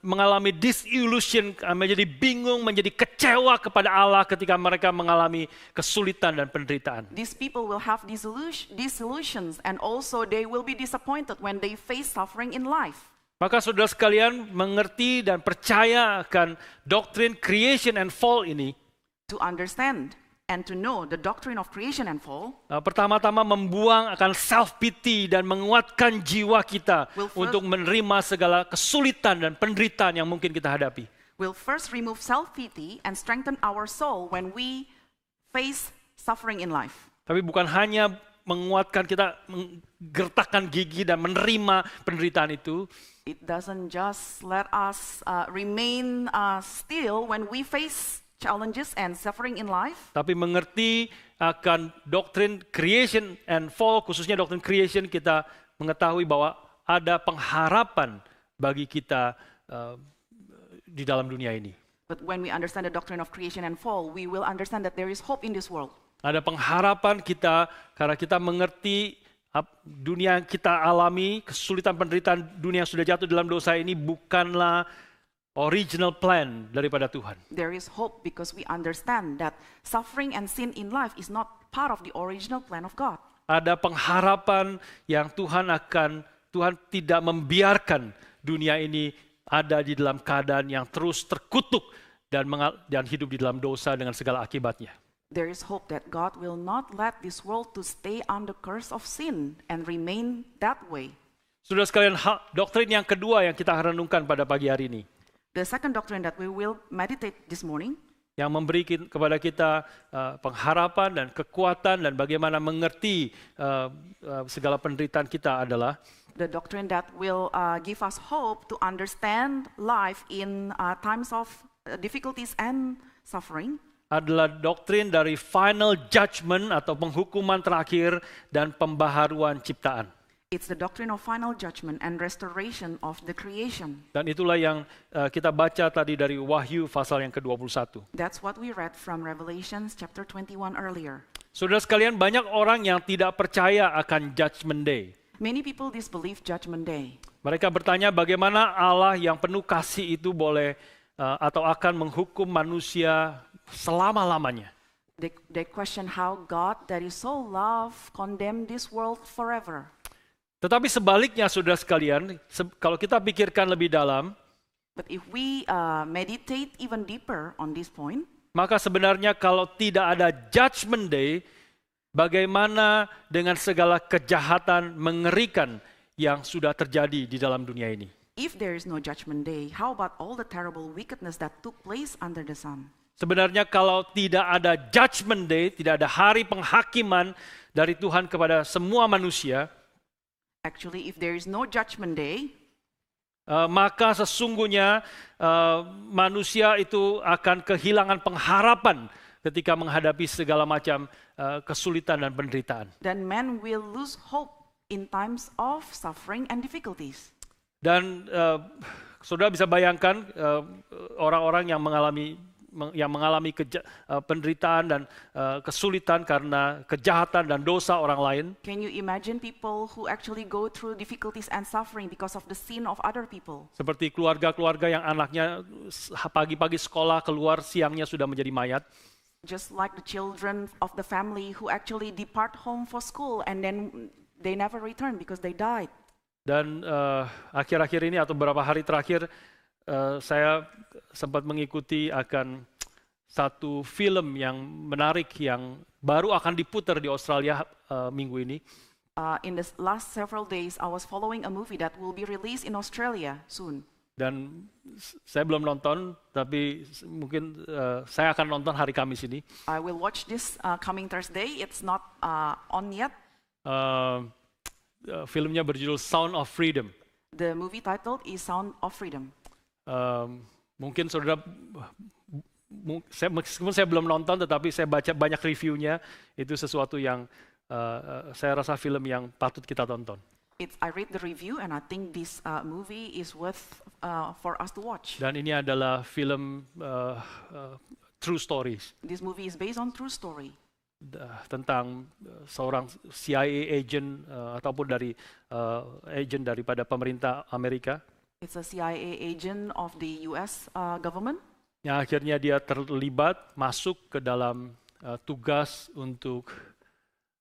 Speaker 1: mengalami disillusion, menjadi bingung, menjadi kecewa kepada Allah ketika mereka mengalami kesulitan dan penderitaan.
Speaker 2: These people will have disillusions and also they will be disappointed when they face suffering in life.
Speaker 1: Maka saudara sekalian mengerti dan percaya akan doktrin creation and fall ini,
Speaker 2: To understand and to know the doctrine of creation and fall,
Speaker 1: pertama-tama membuang akan self-pity dan menguatkan jiwa kita untuk menerima segala kesulitan dan penderitaan yang mungkin kita hadapi.
Speaker 2: will first remove self-pity and strengthen our soul when we face suffering in life.
Speaker 1: Tapi bukan hanya menguatkan kita, menggertakkan gigi dan menerima penderitaan itu,
Speaker 2: It doesn't just let us remain still when we face challenges and suffering in life,
Speaker 1: tapi mengerti akan doktrin creation and fall, khususnya doktrin creation, kita mengetahui bahwa ada pengharapan bagi kita di dalam dunia ini.
Speaker 2: but when we understand the doctrine of creation and fall, we will understand that there is hope in this world.
Speaker 1: Ada pengharapan kita karena kita mengerti dunia yang kita alami, kesulitan penderitaan dunia yang sudah jatuh dalam dosa ini bukanlah original plan daripada Tuhan.
Speaker 2: There is hope because we understand that suffering and sin in life is not part of the original plan of God.
Speaker 1: Ada pengharapan yang Tuhan tidak membiarkan dunia ini ada di dalam keadaan yang terus terkutuk dan hidup di dalam dosa dengan segala akibatnya.
Speaker 2: There is hope that God will not let this world to stay under curse of sin and remain that way.
Speaker 1: Saudara sekalian, doktrin yang kedua yang kita renungkan pada pagi hari ini,
Speaker 2: The second doctrine that we will meditate this morning,
Speaker 1: yang memberi kepada kita pengharapan dan kekuatan dan bagaimana mengerti segala penderitaan kita adalah
Speaker 2: the doctrine that will give us hope to understand life in times of difficulties and suffering,
Speaker 1: adalah doktrin dari final judgment atau penghukuman terakhir dan pembaharuan ciptaan.
Speaker 2: It's the doctrine of final judgment and restoration of the creation.
Speaker 1: Dan itulah yang kita baca tadi dari Wahyu pasal yang ke-21.
Speaker 2: That's what we read from Revelation chapter 21 earlier.
Speaker 1: Saudara sekalian, banyak orang yang tidak percaya akan judgment day.
Speaker 2: Many people disbelieve judgment day.
Speaker 1: Mereka bertanya bagaimana Allah yang penuh kasih itu boleh atau akan menghukum manusia selama-lamanya.
Speaker 2: They question how God that is so love condemn this world forever.
Speaker 1: Tetapi sebaliknya saudara sekalian, kalau kita pikirkan lebih dalam,
Speaker 2: But if we meditate even deeper on this point,
Speaker 1: maka sebenarnya kalau tidak ada judgment day, bagaimana dengan segala kejahatan mengerikan yang sudah terjadi di dalam dunia ini?
Speaker 2: if there is no judgment day, how about all the terrible wickedness that took place under the sun?
Speaker 1: Sebenarnya kalau tidak ada judgment day, tidak ada hari penghakiman dari Tuhan kepada semua manusia,
Speaker 2: Actually, if there is no judgment day,
Speaker 1: maka sesungguhnya manusia itu akan kehilangan pengharapan ketika menghadapi segala macam kesulitan dan penderitaan.
Speaker 2: then man will lose hope in times of suffering and difficulties.
Speaker 1: Dan saudara bisa bayangkan orang-orang yang mengalami yang mengalami penderitaan dan kesulitan karena kejahatan dan dosa orang lain.
Speaker 2: Can you imagine people who actually go through difficulties and suffering because of the sin of other people?
Speaker 1: Seperti keluarga-keluarga yang anaknya pagi-pagi sekolah, keluar siangnya sudah menjadi mayat.
Speaker 2: Just like the children of the family who actually depart home for school and then they never return because they died.
Speaker 1: Dan akhir-akhir ini atau beberapa hari terakhir saya sempat mengikuti akan satu film yang menarik yang baru akan diputar di Australia minggu ini.
Speaker 2: In the last several days, I was following a movie that will be released in Australia soon.
Speaker 1: Dan saya belum nonton, tapi mungkin saya akan nonton hari Kamis ini.
Speaker 2: I will watch this coming Thursday. It's not on yet.
Speaker 1: Filmnya berjudul Sound of Freedom.
Speaker 2: The movie title is Sound of Freedom.
Speaker 1: Mungkin saudara, meskipun saya belum nonton, tetapi saya baca banyak reviewnya, itu sesuatu yang saya rasa film yang patut kita tonton.
Speaker 2: I read the review and I think this movie is worth for us to watch.
Speaker 1: Dan ini adalah film true stories.
Speaker 2: This movie is based on true story.
Speaker 1: Tentang seorang CIA agent ataupun dari agent daripada pemerintah Amerika.
Speaker 2: It's a CIA agent of the US government.
Speaker 1: Yang akhirnya dia terlibat masuk ke dalam tugas untuk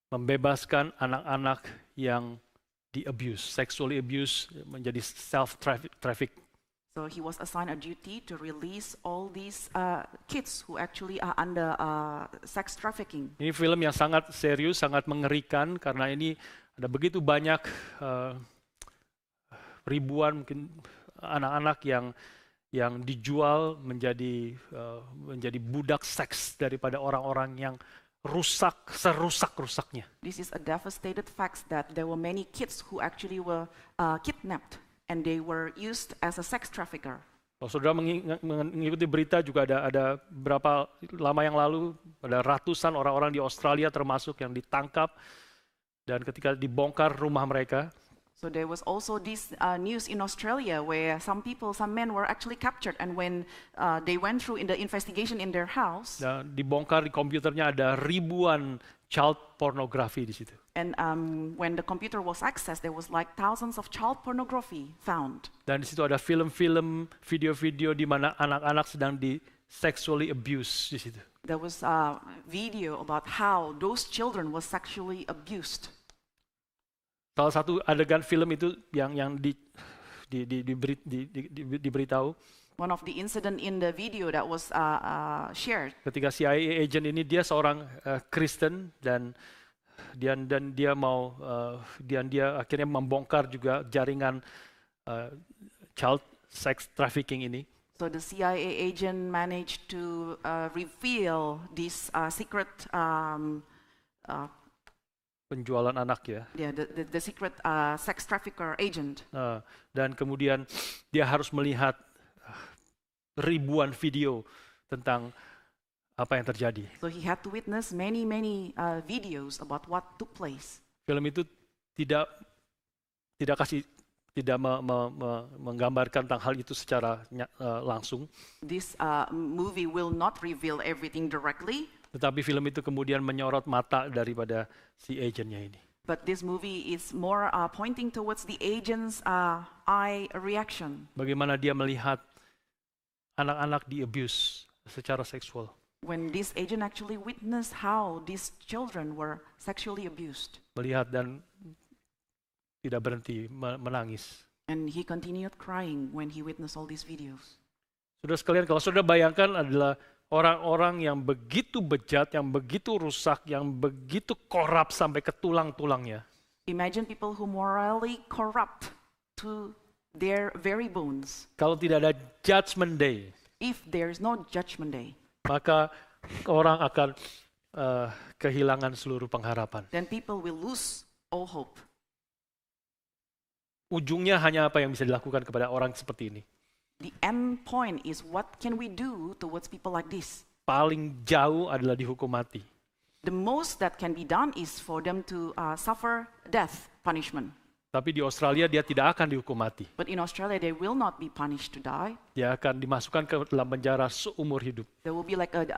Speaker 1: membebaskan anak-anak yang di-abuse, sexually abuse, menjadi self-traffic.
Speaker 2: So he was assigned a duty to release all these kids who actually are under sex trafficking.
Speaker 1: Ini film yang sangat serius, sangat mengerikan karena ini ada begitu banyak ribuan mungkin anak-anak yang dijual menjadi budak seks daripada orang-orang yang serusak-rusaknya.
Speaker 2: This is a devastated fact that there were many kids who actually were kidnapped and they were used as a sex trafficker.
Speaker 1: Kalau saudara mengikuti berita juga ada berapa lama yang lalu ada ratusan orang-orang di Australia termasuk yang ditangkap dan ketika dibongkar rumah mereka.
Speaker 2: So there was also this news in Australia where some men were actually captured, and when they went through in the investigation in their house,
Speaker 1: dibongkar di komputernya ada ribuan child pornography di situ.
Speaker 2: And when the computer was accessed, there was like thousands of child pornography found.
Speaker 1: Dan di situ ada film-film, video-video di mana anak-anak sedang di sexually abuse di situ.
Speaker 2: There was a video about how those children were sexually abused.
Speaker 1: Salah satu adegan film itu yang diberitahu.
Speaker 2: One of the incident in the video that was shared.
Speaker 1: Ketika CIA agent ini dia seorang Kristen dan dia akhirnya membongkar juga jaringan child sex trafficking ini.
Speaker 2: So the CIA agent managed to reveal this secret
Speaker 1: penjualan anak ya.
Speaker 2: Yeah, the secret sex trafficker agent.
Speaker 1: Dan kemudian dia harus melihat ribuan video tentang apa yang terjadi.
Speaker 2: So he had to witness many videos about what took place.
Speaker 1: Film itu tidak menggambarkan tentang hal itu secara langsung.
Speaker 2: This movie will not reveal everything directly.
Speaker 1: Tetapi film itu kemudian menyorot mata daripada si agentnya ini.
Speaker 2: But this movie is more pointing towards the agent's eye reaction.
Speaker 1: Bagaimana dia melihat anak-anak di-abuse secara seksual.
Speaker 2: When this agent actually witnessed how these children were sexually abused.
Speaker 1: Melihat dan tidak berhenti menangis.
Speaker 2: And he continued crying when he witnessed all these videos.
Speaker 1: Saudara sekalian, kalau saudara bayangkan adalah orang-orang yang begitu bejat, yang begitu rusak, yang begitu korup sampai ke tulang-tulangnya.
Speaker 2: Imagine people who morally corrupt to their very bones.
Speaker 1: Kalau tidak ada judgment day,
Speaker 2: if there is no judgment day,
Speaker 1: maka orang akan kehilangan seluruh pengharapan.
Speaker 2: Then people will lose all hope.
Speaker 1: Ujungnya hanya apa yang bisa dilakukan kepada orang seperti ini.
Speaker 2: The end point is what can we do towards people like this?
Speaker 1: Paling jauh adalah dihukum mati.
Speaker 2: The most that can be done is for them to suffer death punishment.
Speaker 1: Tapi di Australia dia tidak akan dihukum mati.
Speaker 2: But in Australia, they will not be punished to die.
Speaker 1: Dia akan dimasukkan ke dalam penjara seumur hidup.
Speaker 2: There will be like a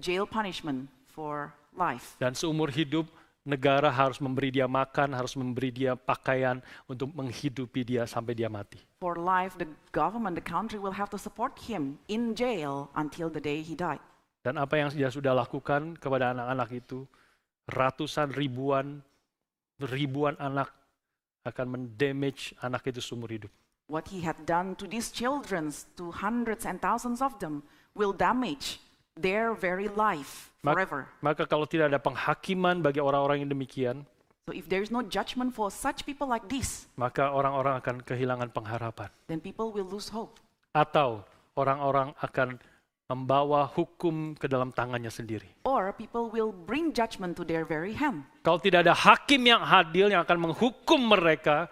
Speaker 2: jail punishment for life.
Speaker 1: Dan seumur hidup negara harus memberi dia makan, harus memberi dia pakaian untuk menghidupi dia sampai dia mati.
Speaker 2: For life, the government, the country will have to support him in jail until the day he died.
Speaker 1: Dan apa yang dia sudah lakukan kepada anak-anak itu, ratusan ribuan anak akan mendamage anak itu seumur hidup.
Speaker 2: What he had done to these children, to hundreds and thousands of them, will damage their very life forever.
Speaker 1: Maka kalau tidak ada penghakiman bagi orang-orang yang demikian,
Speaker 2: So if there is no judgment for such people like this,
Speaker 1: maka orang-orang akan kehilangan pengharapan.
Speaker 2: then people will lose hope.
Speaker 1: Atau orang-orang akan membawa hukum ke dalam tangannya sendiri.
Speaker 2: Or people will bring judgment to their very hand.
Speaker 1: Kalau tidak ada hakim yang adil yang akan menghukum mereka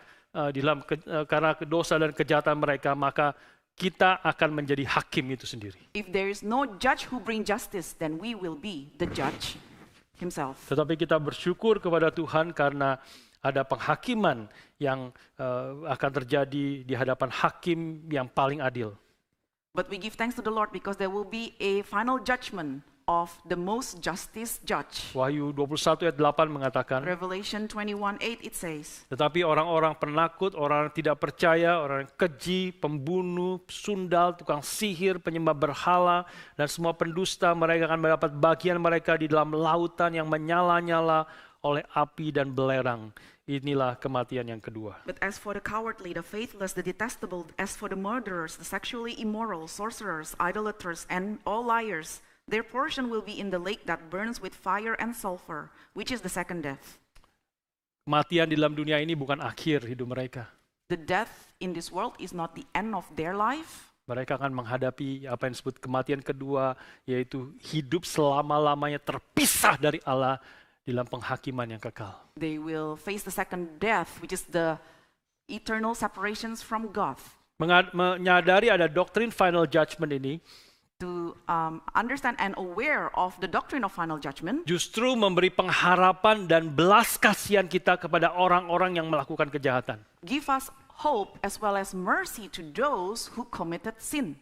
Speaker 1: karena dosa dan kejahatan mereka, maka kita akan menjadi hakim itu sendiri.
Speaker 2: If there is no judge who bring justice, then we will be the judge himself.
Speaker 1: Tetapi kita bersyukur kepada Tuhan karena ada penghakiman yang akan terjadi di hadapan hakim yang paling adil.
Speaker 2: But we give thanks to the Lord because there will be a final judgment of the most justice judge.
Speaker 1: Wahyu 21 ayat 8 mengatakan,
Speaker 2: Revelation 21:8 it says,
Speaker 1: tetapi orang-orang penakut, orang yang tidak percaya, orang yang keji, pembunuh, sundal, tukang sihir, penyembah berhala, dan semua pendusta, mereka akan mendapat bagian mereka di dalam lautan yang menyala-nyala oleh api dan belerang. Inilah kematian yang kedua.
Speaker 2: But as for the cowardly, the faithless, the detestable, as for the murderers, the sexually immoral, sorcerers, idolaters, and all liars, their portion will be in the lake that burns with fire and sulfur, which is the second death.
Speaker 1: Kematian di dalam dunia ini bukan akhir hidup mereka.
Speaker 2: The death in this world is not the end of their life.
Speaker 1: Mereka akan menghadapi apa yang disebut kematian kedua, yaitu hidup selama-lamanya terpisah dari Allah di dalam penghakiman yang kekal.
Speaker 2: They will face the second death, which is the eternal separations from God.
Speaker 1: Menyadari ada doktrin final judgment ini,
Speaker 2: To understand and aware of the doctrine of final judgment,
Speaker 1: justru memberi pengharapan dan belas kasihan kita kepada orang-orang yang melakukan kejahatan.
Speaker 2: give us hope as well as mercy to those who committed sin,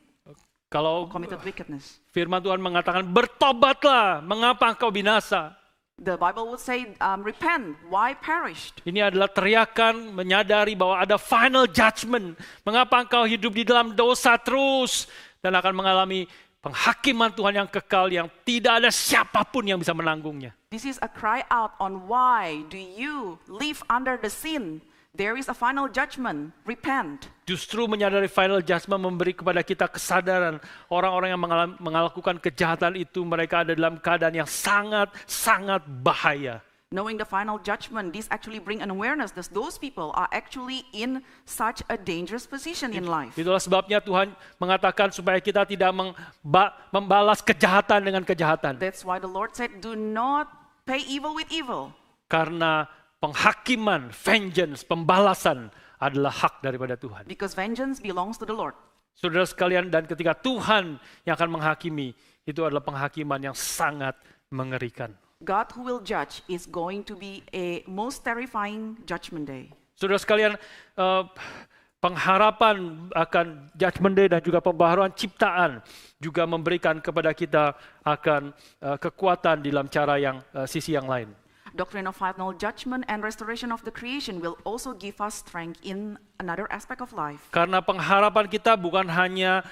Speaker 1: Kalau
Speaker 2: committed wickedness.
Speaker 1: firman Tuhan mengatakan, bertobatlah, mengapa engkau binasa?
Speaker 2: The Bible would say, repent, why perished?
Speaker 1: Ini adalah teriakan menyadari bahwa ada final judgment. Mengapa engkau hidup di dalam dosa terus dan akan mengalami penghakiman Tuhan yang kekal yang tidak ada siapapun yang bisa menanggungnya.
Speaker 2: This is a cry out on why do you live under the sin? There is a final judgment, repent.
Speaker 1: Justru menyadari final judgment memberi kepada kita kesadaran orang-orang yang melakukan kejahatan itu mereka ada dalam keadaan yang sangat bahaya.
Speaker 2: Knowing the final judgment, this actually bring an awareness that those people are actually in such a dangerous position in life.
Speaker 1: Itulah sebabnya Tuhan mengatakan supaya kita tidak membalas kejahatan dengan kejahatan.
Speaker 2: That's why the Lord said, do not pay evil with evil.
Speaker 1: Karena penghakiman, vengeance, pembalasan adalah hak daripada Tuhan.
Speaker 2: Because vengeance belongs to the Lord.
Speaker 1: Saudara sekalian, dan ketika Tuhan yang akan menghakimi, itu adalah penghakiman yang sangat mengerikan.
Speaker 2: God who will judge is going to be a most terrifying judgment day.
Speaker 1: Saudara sekalian, pengharapan akan judgment day dan juga pembaharuan ciptaan juga memberikan kepada kita akan kekuatan di dalam cara yang sisi yang lain.
Speaker 2: Doctrine of final judgment and restoration of the creation will also give us strength in another aspect of life.
Speaker 1: Karena pengharapan kita bukan hanya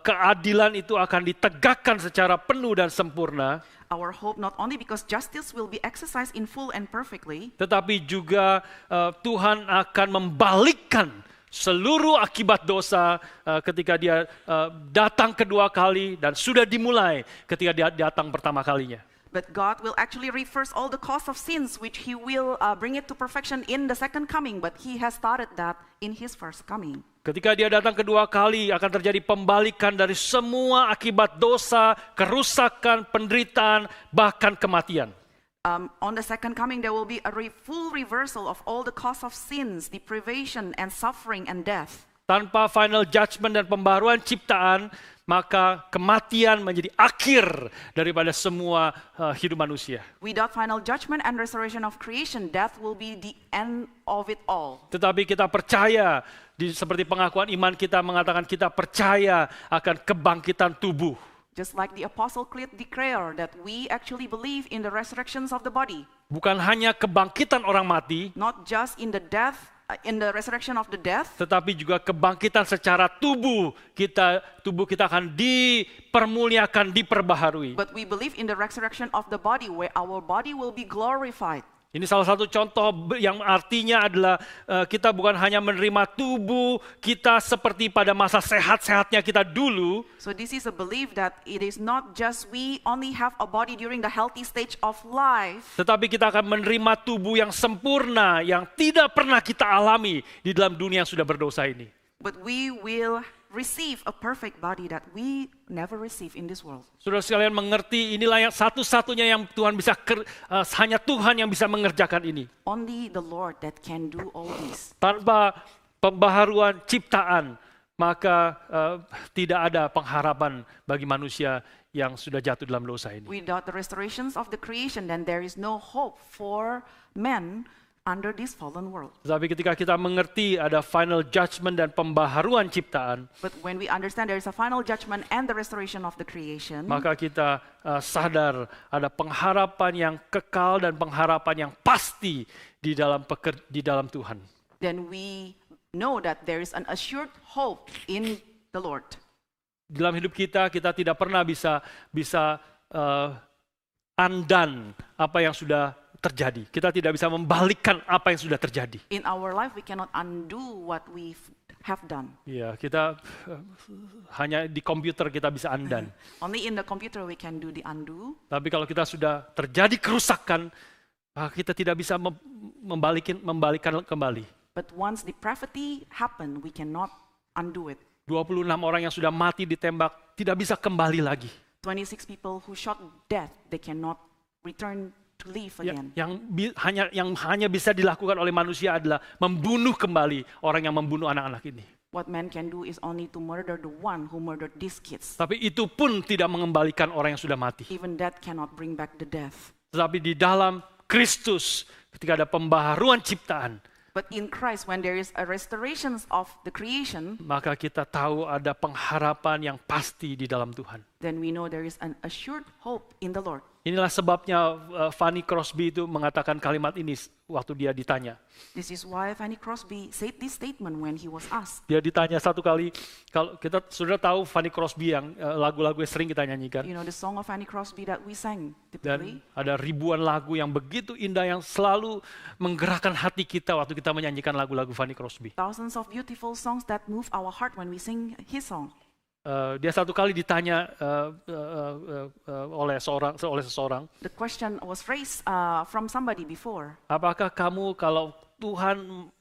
Speaker 1: keadilan itu akan ditegakkan secara penuh dan sempurna,
Speaker 2: Our hope not only because justice will be exercised in full and perfectly,
Speaker 1: tetapi juga Tuhan akan membalikkan seluruh akibat dosa ketika dia datang kedua kali dan sudah dimulai ketika dia datang pertama kalinya.
Speaker 2: but God will actually reverse all the cause of sins, which He will bring it to perfection in the second coming, but He has started that in His first coming.
Speaker 1: Ketika dia datang kedua kali akan terjadi pembalikan dari semua akibat dosa, kerusakan, penderitaan, bahkan kematian.
Speaker 2: On the second coming, there will be a full reversal of all the cause of sins, deprivation, and suffering and death.
Speaker 1: Tanpa final judgment dan pembaharuan ciptaan, maka kematian menjadi akhir daripada semua hidup manusia.
Speaker 2: Without final judgment and restoration of creation, death will be the end of it all.
Speaker 1: Tetapi kita percaya, seperti pengakuan iman kita mengatakan kita percaya akan kebangkitan tubuh.
Speaker 2: Just like the Apostle declare that we actually believe in the resurrections of the body.
Speaker 1: Bukan hanya kebangkitan orang mati,
Speaker 2: Not just in the death, in the resurrection of the death,
Speaker 1: tetapi juga kebangkitan secara tubuh kita akan dipermuliakan, diperbaharui.
Speaker 2: but we believe in the resurrection of the body, where our body will be glorified.
Speaker 1: Ini salah satu contoh yang artinya adalah kita bukan hanya menerima tubuh kita seperti pada masa sehat-sehatnya kita dulu,
Speaker 2: So this is a belief that it is not just we only have a body during the healthy stage of life,
Speaker 1: tetapi kita akan menerima tubuh yang sempurna yang tidak pernah kita alami di dalam dunia yang sudah berdosa ini.
Speaker 2: but we will receive a perfect body that we never receive in this world.
Speaker 1: Saudara sekalian mengerti, inilah yang satu-satunya yang Tuhan bisa hanya Tuhan yang bisa mengerjakan ini.
Speaker 2: Only the Lord that can do all this.
Speaker 1: Tanpa pembaharuan ciptaan, maka tidak ada pengharapan bagi manusia yang sudah jatuh dalam dosa ini.
Speaker 2: Without the restorations of the creation, then there is no hope for men under this fallen world.
Speaker 1: Tapi ketika kita mengerti ada final judgment dan pembaharuan ciptaan,
Speaker 2: But when we understand there is a final judgment and the restoration of the creation,
Speaker 1: maka kita sadar ada pengharapan yang kekal dan pengharapan yang pasti di dalam Tuhan.
Speaker 2: then we know that there is an assured hope in the Lord.
Speaker 1: Dalam hidup kita tidak pernah bisa undone apa yang sudah terjadi. Kita tidak bisa membalikkan apa yang sudah terjadi.
Speaker 2: In our life, we cannot undo what we have done.
Speaker 1: Ya, kita hanya di komputer kita bisa undone.
Speaker 2: Only in the computer we can do the undo.
Speaker 1: Tapi kalau kita sudah terjadi kerusakan, kita tidak bisa membalikkan kembali.
Speaker 2: But once depravity happened, we cannot undo it.
Speaker 1: 26 orang yang sudah mati ditembak tidak bisa kembali lagi.
Speaker 2: 26 people who shot death, they cannot return to live again.
Speaker 1: Yang hanya bisa dilakukan oleh manusia adalah membunuh kembali orang yang membunuh anak-anak ini.
Speaker 2: What man can do is only to murder the one who murdered these kids.
Speaker 1: Tapi itu pun tidak mengembalikan orang yang sudah mati.
Speaker 2: Even that cannot bring back the death.
Speaker 1: Tetapi di dalam Kristus, ketika ada pembaharuan ciptaan,
Speaker 2: But in Christ, when there is a restoration of the creation,
Speaker 1: maka kita tahu ada pengharapan yang pasti di dalam Tuhan.
Speaker 2: then we know there is an assured hope in the Lord.
Speaker 1: Inilah sebabnya Fanny Crosby itu mengatakan kalimat ini waktu dia ditanya.
Speaker 2: This is why Fanny Crosby said this statement when he was asked.
Speaker 1: Dia ditanya satu kali, kalau kita sudah tahu Fanny Crosby yang lagu-lagu yang sering kita nyanyikan.
Speaker 2: You know the song of Fanny Crosby that we sang
Speaker 1: Dan
Speaker 2: typically?
Speaker 1: ada ribuan lagu yang begitu indah yang selalu menggerakkan hati kita waktu kita menyanyikan lagu-lagu Fanny Crosby.
Speaker 2: Thousands of beautiful songs that move our heart when we sing his song.
Speaker 1: Dia satu kali ditanya oleh seseorang,
Speaker 2: The question was raised from somebody before.
Speaker 1: apakah kamu kalau Tuhan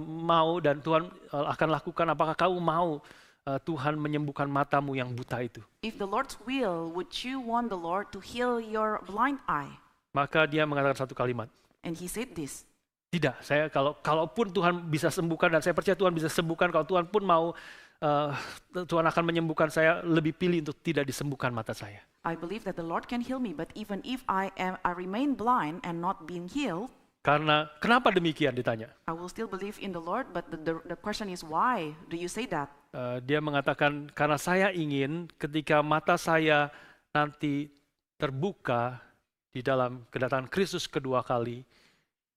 Speaker 1: mau dan Tuhan akan lakukan, apakah kamu mau Tuhan menyembuhkan matamu yang buta itu?
Speaker 2: If the Lord's will, would you want the Lord to heal your blind eye?
Speaker 1: Maka dia mengatakan satu kalimat,
Speaker 2: And he said this.
Speaker 1: tidak, saya kalaupun Tuhan bisa sembuhkan dan saya percaya Tuhan bisa sembuhkan, kalau Tuhan pun mau Tuhan akan menyembuhkan saya, lebih pilih untuk tidak disembuhkan mata saya.
Speaker 2: I believe that the Lord can heal me, but even if I remain blind and not being healed,
Speaker 1: Karena kenapa demikian ditanya?
Speaker 2: I will still believe in the Lord, but the question is why do you say that?
Speaker 1: Dia mengatakan, karena saya ingin ketika mata saya nanti terbuka di dalam kedatangan Kristus kedua kali,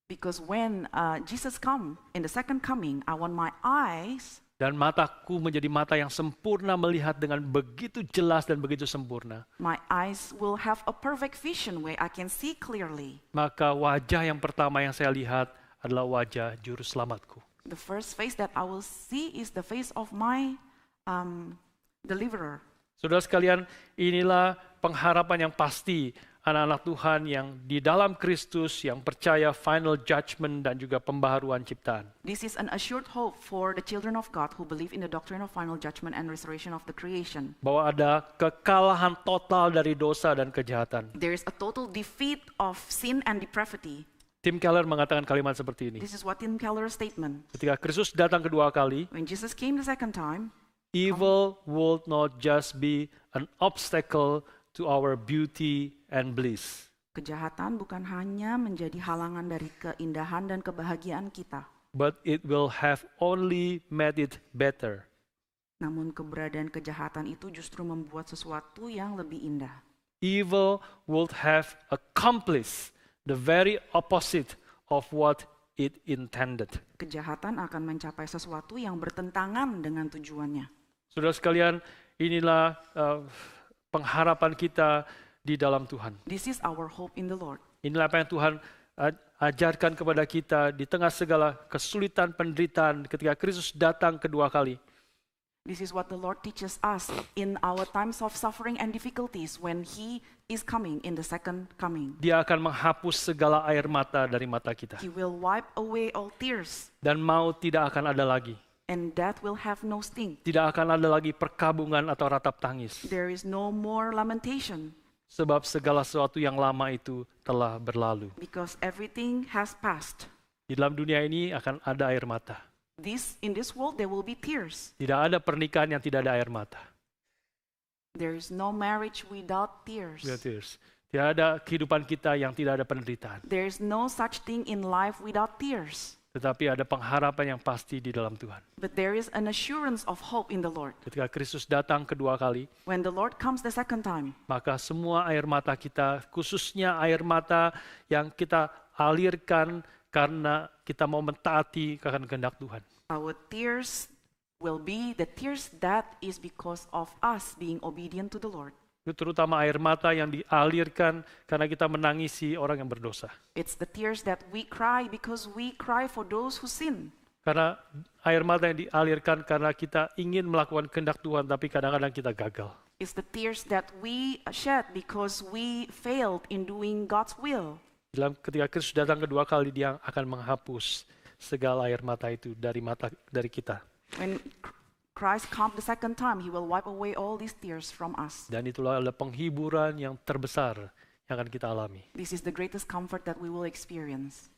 Speaker 2: Because when Jesus come in the second coming, I want my eyes
Speaker 1: dan mataku menjadi mata yang sempurna melihat dengan begitu jelas dan begitu sempurna,
Speaker 2: will have a perfect vision where I can see clearly.
Speaker 1: maka wajah yang pertama yang saya lihat adalah wajah juru selamatku.
Speaker 2: The first face that I will see is the face of my deliverer.
Speaker 1: Saudara sekalian, inilah pengharapan yang pasti anak-anak Tuhan yang di dalam Kristus, yang percaya final judgment dan juga pembaharuan ciptaan.
Speaker 2: This is an assured hope for the children of God who believe in the doctrine of final judgment and restoration of the creation.
Speaker 1: Bahwa ada kekalahan total dari dosa dan kejahatan.
Speaker 2: There is a total defeat of sin and depravity.
Speaker 1: Tim Keller mengatakan kalimat seperti ini.
Speaker 2: This is what Tim Keller's statement.
Speaker 1: Ketika Kristus datang kedua kali,
Speaker 2: When Jesus came the second time,
Speaker 1: evil would not just be an obstacle to our beauty and bliss,
Speaker 2: kejahatan bukan hanya menjadi halangan dari keindahan dan kebahagiaan kita,
Speaker 1: but it will have only made it better.
Speaker 2: namun keberadaan kejahatan itu justru membuat sesuatu yang lebih indah.
Speaker 1: Evil would have accomplished the very opposite of what it intended.
Speaker 2: Kejahatan akan mencapai sesuatu yang bertentangan dengan tujuannya.
Speaker 1: Saudara sekalian, inilah pengharapan kita di dalam Tuhan.
Speaker 2: This is our hope in the Lord.
Speaker 1: Inilah apa yang Tuhan ajarkan kepada kita di tengah segala kesulitan penderitaan ketika Kristus datang kedua kali.
Speaker 2: This is what the Lord teaches us in our times of suffering and difficulties when He is coming in the second coming.
Speaker 1: Dia akan menghapus segala air mata dari mata kita.
Speaker 2: He will wipe away all tears,
Speaker 1: Dan maut tidak akan ada lagi.
Speaker 2: and death will have no sting.
Speaker 1: Tidak akan ada lagi perkabungan atau ratap tangis.
Speaker 2: There is no more lamentation,
Speaker 1: Sebab segala sesuatu yang lama itu telah berlalu.
Speaker 2: because everything has passed.
Speaker 1: Di dalam dunia ini akan ada air mata.
Speaker 2: In this world there will be tears.
Speaker 1: Tidak ada pernikahan yang tidak ada air mata.
Speaker 2: There is no marriage without tears.
Speaker 1: Tidak ada kehidupan kita yang tidak ada penderitaan.
Speaker 2: There is no such thing in life without tears.
Speaker 1: Tetapi ada pengharapan yang pasti di dalam Tuhan.
Speaker 2: But there is an assurance of hope in the Lord.
Speaker 1: Ketika Kristus datang kedua kali,
Speaker 2: When the Lord comes the second time,
Speaker 1: maka semua air mata kita, khususnya air mata yang kita alirkan karena kita mau mentaati akan kehendak Tuhan.
Speaker 2: our tears will be the tears that is because of us being obedient to the Lord.
Speaker 1: Itu terutama air mata yang dialirkan karena kita menangisi orang yang berdosa.
Speaker 2: It's the tears that we cry because we cry for those who sin.
Speaker 1: Karena air mata yang dialirkan karena kita ingin melakukan kehendak Tuhan tapi kadang-kadang kita gagal.
Speaker 2: It's the tears that we shed because we failed in doing God's will.
Speaker 1: Ketika Kristus datang kedua kali, Dia akan menghapus segala air mata itu dari kita.
Speaker 2: When Christ comes the second time, He will wipe away all these tears from us.
Speaker 1: Dan itulah adalah penghiburan yang terbesar yang akan kita alami.
Speaker 2: This is the greatest comfort that we will experience.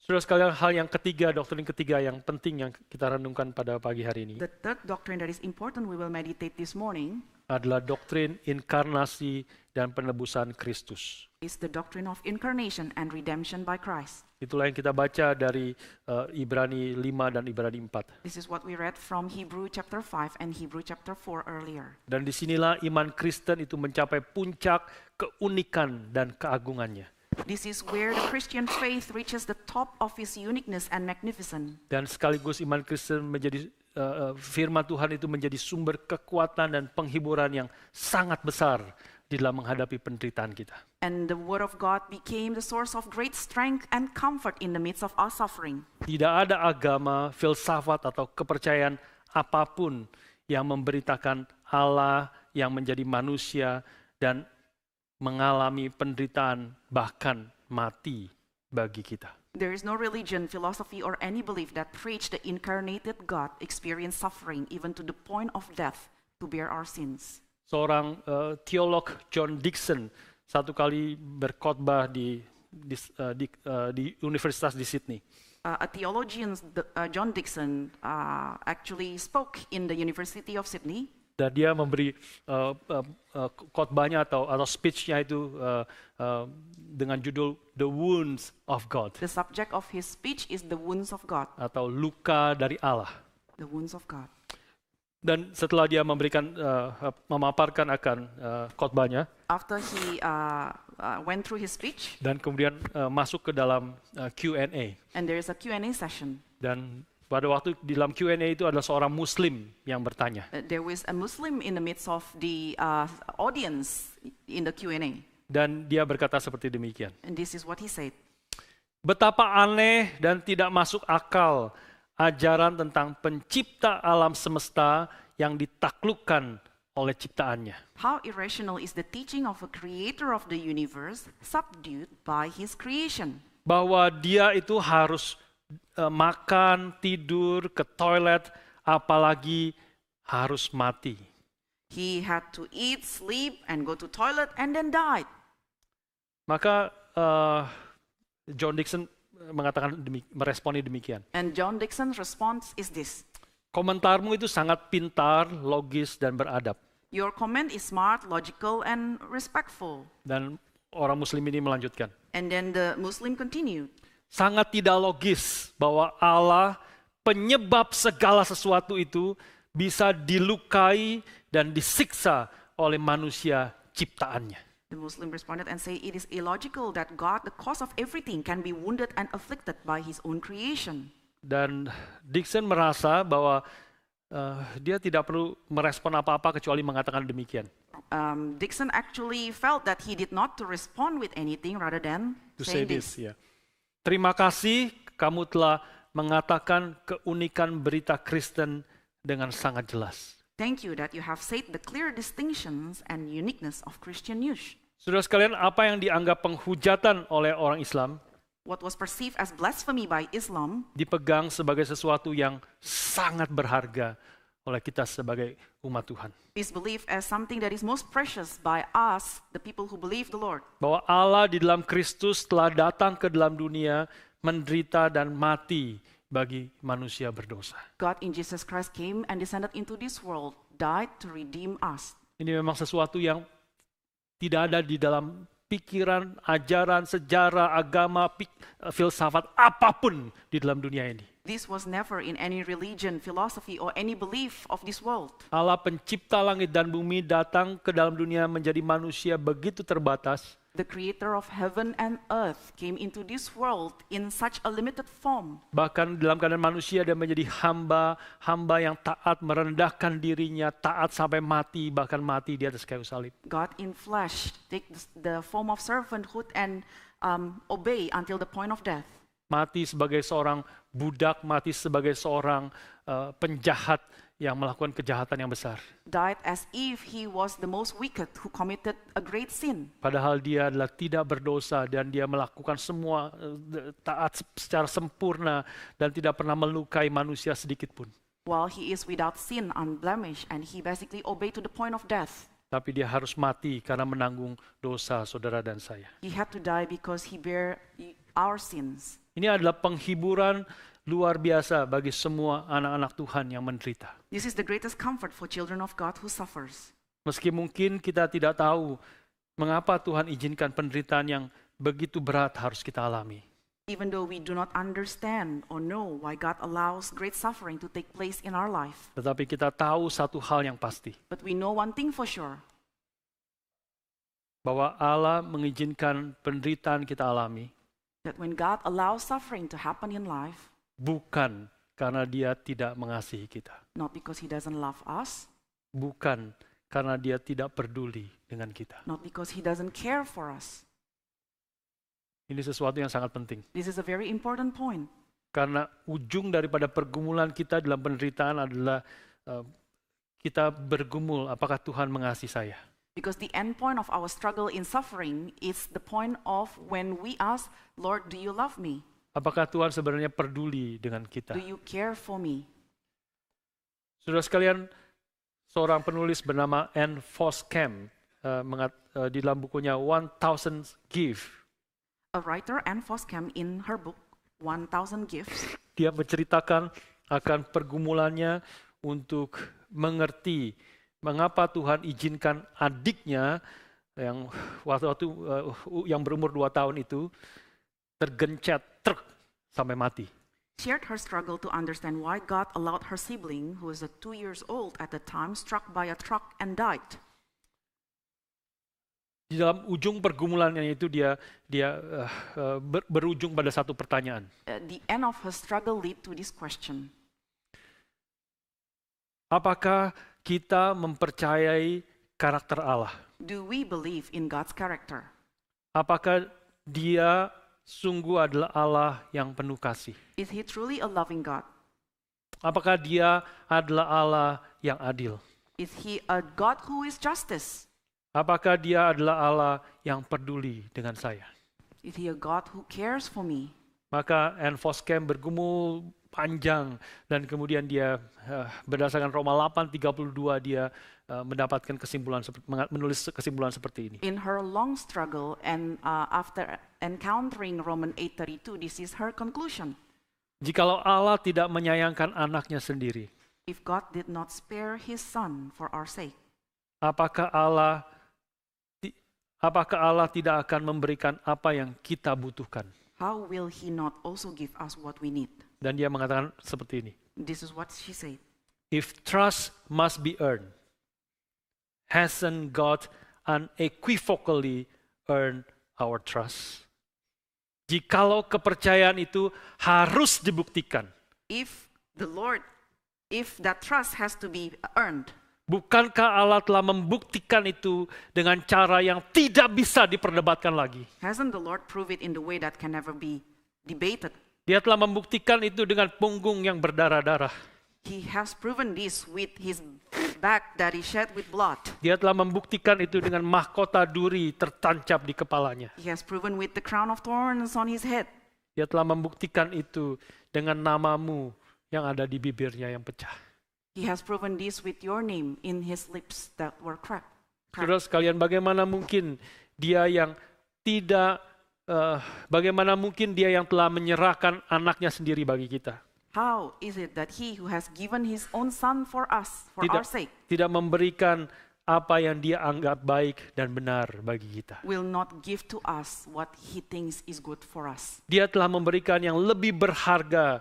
Speaker 1: Saudara sekalian, hal yang ketiga, doktrin ketiga yang penting yang kita renungkan pada pagi hari ini
Speaker 2: The third doctrine that is important we will meditate this morning
Speaker 1: adalah doktrin inkarnasi dan penebusan Kristus.
Speaker 2: is the doctrine of incarnation and redemption by Christ.
Speaker 1: Itulah yang kita baca dari Ibrani 5 dan Ibrani 4.
Speaker 2: This is what we read from Hebrew chapter 5 and Hebrew chapter 4 earlier.
Speaker 1: Dan disinilah iman Kristen itu mencapai puncak keunikan dan keagungannya.
Speaker 2: This is where the Christian faith reaches the top of its uniqueness and magnificence.
Speaker 1: Dan sekaligus iman Kristen menjadi firman Tuhan itu menjadi sumber kekuatan dan penghiburan yang sangat besar di dalam menghadapi penderitaan kita.
Speaker 2: And the word of God became the source of great strength and comfort in the midst of our suffering.
Speaker 1: Tidak ada agama, filsafat atau kepercayaan apapun yang memberitakan Allah yang menjadi manusia dan mengalami penderitaan bahkan mati bagi kita.
Speaker 2: There is no religion, philosophy, or any belief that preach the incarnated God experienced suffering even to the point of death to bear our sins.
Speaker 1: Seorang teolog John Dickson satu kali berkhotbah di universitas di Sydney.
Speaker 2: A theologian, John Dickson, actually spoke in the University of Sydney.
Speaker 1: Dan dia memberi khotbahnya atau speech-nya itu dengan judul The Wounds of God.
Speaker 2: The subject of his speech is the wounds of God.
Speaker 1: Atau luka dari Allah.
Speaker 2: The wounds of God.
Speaker 1: Dan setelah dia memaparkan akan khotbahnya,
Speaker 2: After he went through his speech,
Speaker 1: dan kemudian masuk ke dalam Q&A.
Speaker 2: and there is a Q&A session.
Speaker 1: Dan pada waktu di dalam Q&A itu ada seorang Muslim yang bertanya.
Speaker 2: There was a Muslim in the midst of the audience in the Q&A.
Speaker 1: Dan dia berkata seperti demikian.
Speaker 2: And this is what he said.
Speaker 1: Betapa aneh dan tidak masuk akal ajaran tentang pencipta alam semesta yang ditaklukkan oleh ciptaannya.
Speaker 2: How irrational is the teaching of a creator of the universe subdued by his creation?
Speaker 1: Bahwa dia itu harus makan, tidur, ke toilet, apalagi harus mati.
Speaker 2: He had to eat, sleep, and go to toilet and then died.
Speaker 1: Maka John Dickson mengatakan meresponi demikian.
Speaker 2: And John Dickson's response is this:
Speaker 1: Komentarmu itu sangat pintar, logis, dan beradab.
Speaker 2: your comment is smart, logical, and respectful.
Speaker 1: Dan orang Muslim ini melanjutkan.
Speaker 2: And then the Muslim continued.
Speaker 1: Sangat tidak logis bahwa Allah, penyebab segala sesuatu itu, bisa dilukai dan disiksa oleh manusia ciptaannya.
Speaker 2: The Muslim responded and say, it is illogical that God, the cause of everything, can be wounded and afflicted by his own creation.
Speaker 1: Dan Dickson merasa bahwa dia tidak perlu merespon apa-apa kecuali mengatakan demikian.
Speaker 2: Dickson actually felt that he did not to respond with anything rather than
Speaker 1: To say
Speaker 2: saying
Speaker 1: this,
Speaker 2: this.
Speaker 1: ya. Terima kasih kamu telah mengatakan keunikan berita Kristen dengan sangat jelas.
Speaker 2: Thank you that you have said the clear distinctions and uniqueness of Christian news.
Speaker 1: Saudara sekalian, apa yang dianggap penghujatan oleh orang Islam
Speaker 2: What was perceived as blasphemy by Islam
Speaker 1: dipegang sebagai sesuatu yang sangat berharga oleh kita sebagai umat Tuhan.
Speaker 2: is believed as something that is most precious by us, the people who believe the Lord.
Speaker 1: Bahwa Allah di dalam Kristus telah datang ke dalam dunia, menderita dan mati bagi manusia berdosa.
Speaker 2: God in Jesus Christ came and descended into this world, died to redeem us.
Speaker 1: Ini memang sesuatu yang tidak ada di dalam pikiran, ajaran, sejarah, agama, filsafat, apapun di dalam dunia ini.
Speaker 2: This was never in any religion, philosophy, or any belief of this world.
Speaker 1: Allah pencipta langit dan bumi datang ke dalam dunia menjadi manusia begitu terbatas.
Speaker 2: The creator of heaven and earth came into this world in such a limited form.
Speaker 1: Bahkan dalam keadaan manusia dia menjadi hamba yang taat, merendahkan dirinya, taat sampai mati, bahkan mati di atas kayu salib.
Speaker 2: God in flesh take the form of servanthood and obey until the point of death.
Speaker 1: Mati sebagai seorang budak, mati sebagai seorang penjahat yang melakukan kejahatan yang besar.
Speaker 2: Died as if he was the most wicked who committed a great sin.
Speaker 1: Padahal dia adalah tidak berdosa dan dia melakukan semua taat secara sempurna dan tidak pernah melukai manusia sedikit pun.
Speaker 2: While he is without sin, unblemished, and he basically obeyed to the point of death.
Speaker 1: Tapi dia harus mati karena menanggung dosa saudara dan saya.
Speaker 2: He had to die because he bear our sins.
Speaker 1: Ini adalah penghiburan luar biasa bagi semua anak-anak Tuhan yang menderita.
Speaker 2: This is the greatest comfort for children of God who suffers.
Speaker 1: Meski mungkin kita tidak tahu mengapa Tuhan izinkan penderitaan yang begitu berat harus kita alami.
Speaker 2: Even though we do not understand or know why God allows great suffering to take place in our life.
Speaker 1: Tetapi kita tahu satu hal yang pasti.
Speaker 2: But we know one thing for sure.
Speaker 1: Bahwa Allah mengizinkan penderitaan kita alami.
Speaker 2: That when God allows suffering to happen in life.
Speaker 1: Bukan karena dia tidak mengasihi kita.
Speaker 2: Not because he doesn't love us.
Speaker 1: Bukan karena dia tidak peduli dengan kita.
Speaker 2: Not because he doesn't care for us.
Speaker 1: Ini sesuatu yang sangat penting.
Speaker 2: This is a very important point.
Speaker 1: Karena ujung daripada pergumulan kita dalam penderitaan adalah kita bergumul, apakah Tuhan mengasihi saya?
Speaker 2: Because the end point of our struggle in suffering is the point of when we ask, Lord, do you love me?
Speaker 1: Apakah Tuhan sebenarnya peduli dengan kita?
Speaker 2: Do you care for me?
Speaker 1: Saudara sekalian, seorang penulis bernama Anne Voskamp di dalam bukunya 1000 Gifts.
Speaker 2: A writer, Anne Voskamp, in her book 1000 Gifts,
Speaker 1: dia menceritakan akan pergumulannya untuk mengerti mengapa Tuhan izinkan adiknya yang waktu yang berumur 2 tahun itu tergencet truk sampai mati.
Speaker 2: shared her struggle to understand why God allowed her sibling, who was 2 years old at the time, struck by a truck and died.
Speaker 1: Di dalam ujung pergumulannya itu dia berujung pada satu pertanyaan.
Speaker 2: The end of her struggle led to this question.
Speaker 1: Apakah kita mempercayai karakter Allah?
Speaker 2: Do we believe in God's character?
Speaker 1: Apakah dia sungguh adalah Allah yang penuh kasih?
Speaker 2: Is he truly a loving God?
Speaker 1: Apakah dia adalah Allah yang adil?
Speaker 2: Is he a God who is justice?
Speaker 1: Apakah dia adalah Allah yang peduli dengan saya?
Speaker 2: Is he a God who cares for me?
Speaker 1: Maka Anne Voskamp bergumul panjang, dan kemudian dia berdasarkan Roma 8:32 dia mendapatkan menulis kesimpulan seperti ini.
Speaker 2: In her long struggle and after encountering Romans 8:32, this is her conclusion.
Speaker 1: Jikalau Allah tidak menyayangkan anaknya sendiri,
Speaker 2: If God did not spare his son for our sake,
Speaker 1: apakah Allah tidak akan memberikan apa yang kita butuhkan?
Speaker 2: how will he not also give us what we need?
Speaker 1: Dan dia mengatakan seperti ini.
Speaker 2: This is what she said.
Speaker 1: If trust must be earned, hasn't God unequivocally earned our trust? Jikalau kepercayaan itu harus dibuktikan,
Speaker 2: If that trust has to be earned,
Speaker 1: bukankah Allah telah membuktikan itu dengan cara yang tidak bisa diperdebatkan lagi?
Speaker 2: hasn't the Lord proved it in the way that can never be debated?
Speaker 1: Dia telah membuktikan itu dengan punggung yang berdarah-darah.
Speaker 2: He has proven this with his back that is shed with blood.
Speaker 1: Dia telah membuktikan itu dengan mahkota duri tertancap di kepalanya.
Speaker 2: He has proven with the crown of thorns on his head.
Speaker 1: Dia telah membuktikan itu dengan namamu yang ada di bibirnya yang pecah.
Speaker 2: He has proven this with your name in his lips that were cracked.
Speaker 1: Saudara sekalian, bagaimana mungkin dia yang telah menyerahkan anaknya sendiri bagi kita?
Speaker 2: How is it that he who has given his own son for us, for our sake,
Speaker 1: Tidak memberikan apa yang dia anggap baik dan benar bagi kita.
Speaker 2: will not give to us what he thinks is good for us?
Speaker 1: Dia telah memberikan yang lebih berharga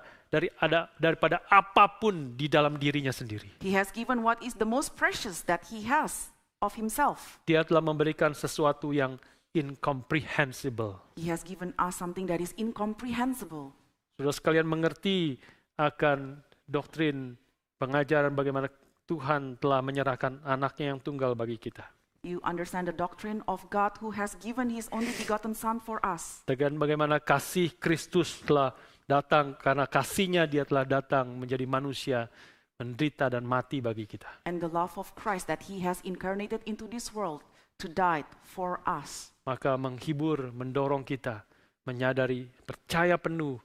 Speaker 1: daripada apapun di dalam dirinya sendiri.
Speaker 2: He has given what is the most precious that he has of himself.
Speaker 1: Dia telah memberikan sesuatu yang incomprehensible.
Speaker 2: He has given us something that is incomprehensible.
Speaker 1: Saudara sekalian mengerti akan doktrin pengajaran bagaimana Tuhan telah menyerahkan anaknya yang tunggal bagi kita.
Speaker 2: You understand the doctrine of God who has given his only begotten son for us.
Speaker 1: Dan bagaimana kasih Kristus telah datang, karena kasihnya dia telah datang menjadi manusia, menderita dan mati bagi kita.
Speaker 2: And the love of Christ that he has incarnated into this world to die for us.
Speaker 1: Maka menghibur, mendorong kita menyadari, percaya penuh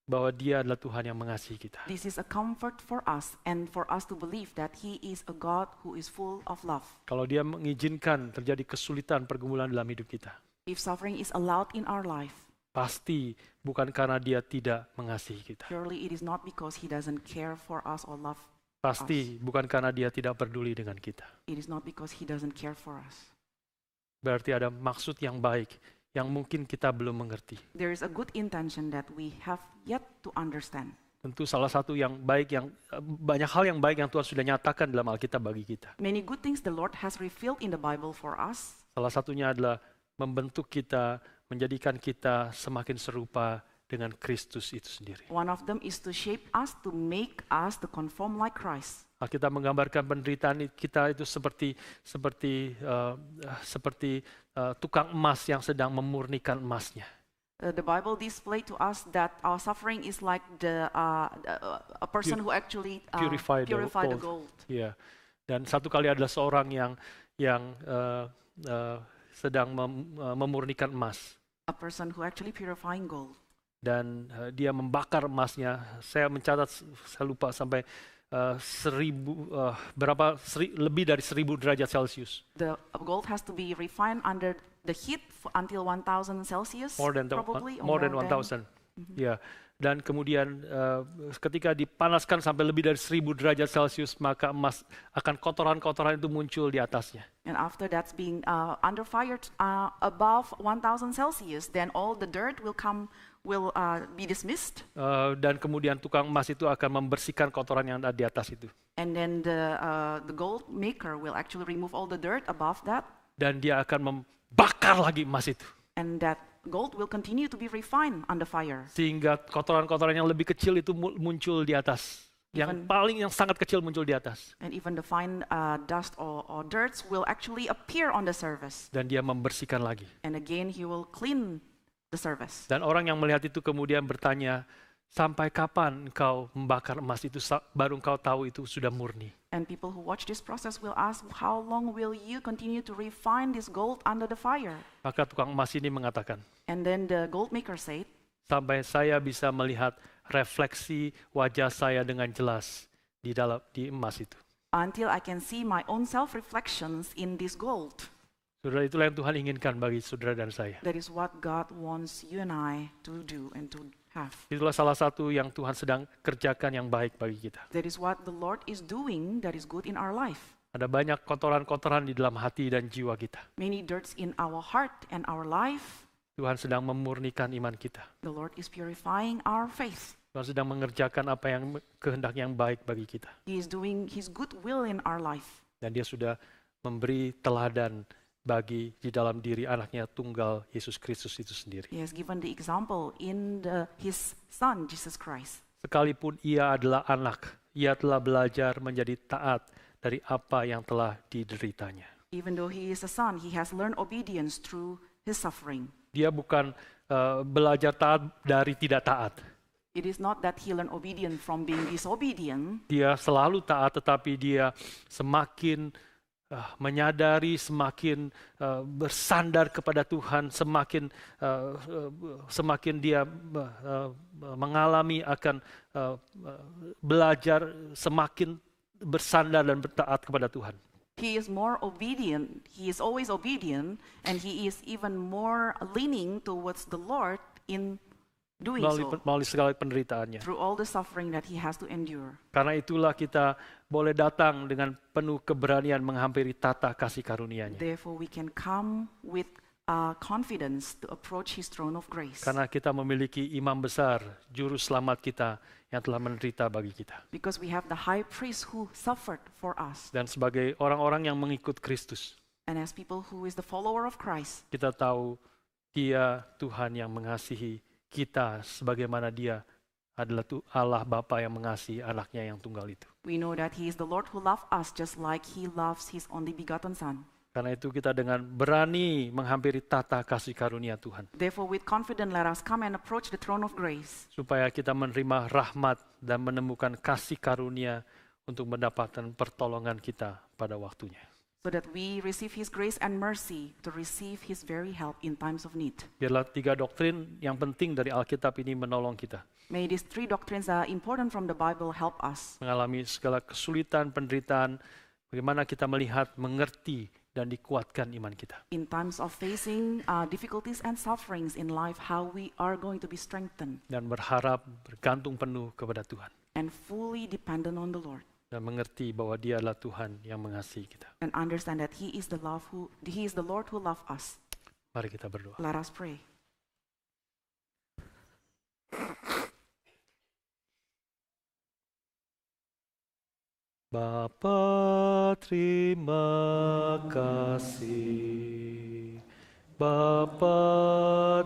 Speaker 1: bahwa dia adalah Tuhan yang mengasihi kita.
Speaker 2: This is a comfort for us and for us to believe that he is a God who is full of love.
Speaker 1: Kalau dia mengizinkan terjadi kesulitan pergumulan dalam hidup kita,
Speaker 2: If suffering is allowed in our life,
Speaker 1: pasti bukan karena dia tidak mengasihi kita.
Speaker 2: surely it is not because he doesn't care for us or love.
Speaker 1: Pasti bukan karena dia tidak peduli dengan kita.
Speaker 2: It is not because he doesn't care for us.
Speaker 1: Berarti ada maksud yang baik yang mungkin kita belum mengerti.
Speaker 2: There is a good intention that we have yet to understand.
Speaker 1: Tentu salah satu yang baik, banyak hal yang baik yang Tuhan sudah nyatakan dalam Alkitab bagi kita.
Speaker 2: Many good things the Lord has revealed in the Bible for us.
Speaker 1: Salah satunya adalah membentuk kita, menjadikan kita semakin serupa dengan Kristus itu sendiri.
Speaker 2: One of them is to shape us, to make us to conform like Christ.
Speaker 1: Alkitab menggambarkan penderitaan kita itu seperti tukang emas yang sedang memurnikan emasnya.
Speaker 2: The Bible display to us that our suffering is like a person who actually
Speaker 1: Purify
Speaker 2: the gold.
Speaker 1: Ya. Dan satu kali adalah seorang yang sedang memurnikan emas.
Speaker 2: A person who actually purifying gold.
Speaker 1: Dan dia membakar emasnya. Saya mencatat, saya lupa sampai lebih dari 1000 derajat Celcius.
Speaker 2: The gold has to be refined under the heat until 1000 Celsius.
Speaker 1: More than 1000. Ya. Dan kemudian ketika dipanaskan sampai lebih dari 1000 derajat Celcius, maka emas akan kotoran-kotoran itu muncul di atasnya.
Speaker 2: And after that's being under fire above 1000 Celsius, then all the dirt will be dismissed.
Speaker 1: Dan kemudian tukang emas itu akan membersihkan kotoran yang ada di atas itu.
Speaker 2: And then the gold maker will actually remove all the dirt above that.
Speaker 1: Dan dia akan membakar lagi emas itu.
Speaker 2: And that gold will continue to be refined under fire.
Speaker 1: Sehingga kotoran-kotoran yang lebih kecil itu muncul di atas. Yang sangat kecil muncul di atas.
Speaker 2: And even the fine dust or dirt will actually appear on the surface.
Speaker 1: Dan dia membersihkan lagi.
Speaker 2: And again he will clean the surface.
Speaker 1: Dan orang yang melihat itu kemudian bertanya, sampai kapan engkau membakar emas itu baru engkau tahu itu sudah murni?
Speaker 2: And people who watch this process will ask, how long will you continue to refine this gold under the fire?
Speaker 1: Maka tukang emas ini mengatakan,
Speaker 2: And then the gold maker said,
Speaker 1: sampai saya bisa melihat refleksi wajah saya dengan jelas di emas itu.
Speaker 2: Until I can see my own self-reflections in this gold.
Speaker 1: Saudara, itulah yang Tuhan inginkan bagi saudara dan saya.
Speaker 2: That is what God wants you and I to do and to have.
Speaker 1: Itulah salah satu yang Tuhan sedang kerjakan yang baik bagi kita.
Speaker 2: That is what the Lord is doing that is good in our life.
Speaker 1: Ada banyak kotoran-kotoran di dalam hati dan jiwa kita.
Speaker 2: Many dirts in our heart and our life.
Speaker 1: Tuhan sedang memurnikan iman kita.
Speaker 2: The Lord is purifying our faith.
Speaker 1: Tuhan sedang mengerjakan apa yang kehendak yang baik bagi kita.
Speaker 2: He is doing His good will in our life.
Speaker 1: Dan Dia sudah memberi teladan bagi di dalam diri anaknya tunggal Yesus Kristus itu sendiri.
Speaker 2: He has given the example in His Son, Jesus Christ.
Speaker 1: Sekalipun Ia adalah anak, Ia telah belajar menjadi taat dari apa yang telah dideritanya.
Speaker 2: Even though He is a son, He has learned obedience through His suffering.
Speaker 1: Dia bukan belajar taat dari tidak taat.
Speaker 2: It is not that He learned obedience from being disobedient.
Speaker 1: Dia selalu taat, tetapi dia semakin menyadari, semakin bersandar kepada Tuhan, semakin dia mengalami akan belajar, semakin bersandar dan bertaat kepada Tuhan.
Speaker 2: He is more obedient. He is always obedient, and he is even more leaning towards the Lord in doing so.
Speaker 1: Melalui segala penderitaannya.
Speaker 2: Through all the suffering that he has to endure.
Speaker 1: Karena itulah kita boleh datang dengan penuh keberanian menghampiri tata kasih karunia-Nya.
Speaker 2: Therefore we can come with confidence to approach His throne of grace.
Speaker 1: Karena kita memiliki imam besar, juru selamat kita yang telah menderita bagi kita.
Speaker 2: Because we have the high priest who suffered for us.
Speaker 1: Dan sebagai orang-orang yang mengikut Kristus,
Speaker 2: and as people who is the follower of Christ,
Speaker 1: kita tahu Dia Tuhan yang mengasihi kita sebagaimana Dia adalah Allah Bapa yang mengasihi anaknya yang tunggal itu.
Speaker 2: We know that He is the Lord who loves us just like He loves His only begotten Son.
Speaker 1: Karena itu kita dengan berani menghampiri tata kasih karunia Tuhan.
Speaker 2: Therefore with confidence let us come and approach the throne of grace.
Speaker 1: Supaya kita menerima rahmat dan menemukan kasih karunia untuk mendapatkan pertolongan kita pada waktunya.
Speaker 2: So that we receive His grace and mercy to receive His very help in times of need.
Speaker 1: Biarlah 3 doktrin yang penting dari Alkitab ini menolong kita.
Speaker 2: May these 3 doctrines are important from the Bible help us.
Speaker 1: Mengalami segala kesulitan, penderitaan, bagaimana kita melihat, mengerti, dan dikuatkan iman kita.
Speaker 2: In times of facing difficulties and sufferings in life, how we are going to be strengthened.
Speaker 1: Dan berharap, bergantung penuh kepada Tuhan.
Speaker 2: And fully dependent on the Lord.
Speaker 1: Dan mengerti bahwa Dia adalah Tuhan yang mengasihi kita.
Speaker 2: And understand that He is the Lord who loves us.
Speaker 1: Mari kita berdoa.
Speaker 2: Let us pray.
Speaker 1: Bapa, terima kasih. Bapa,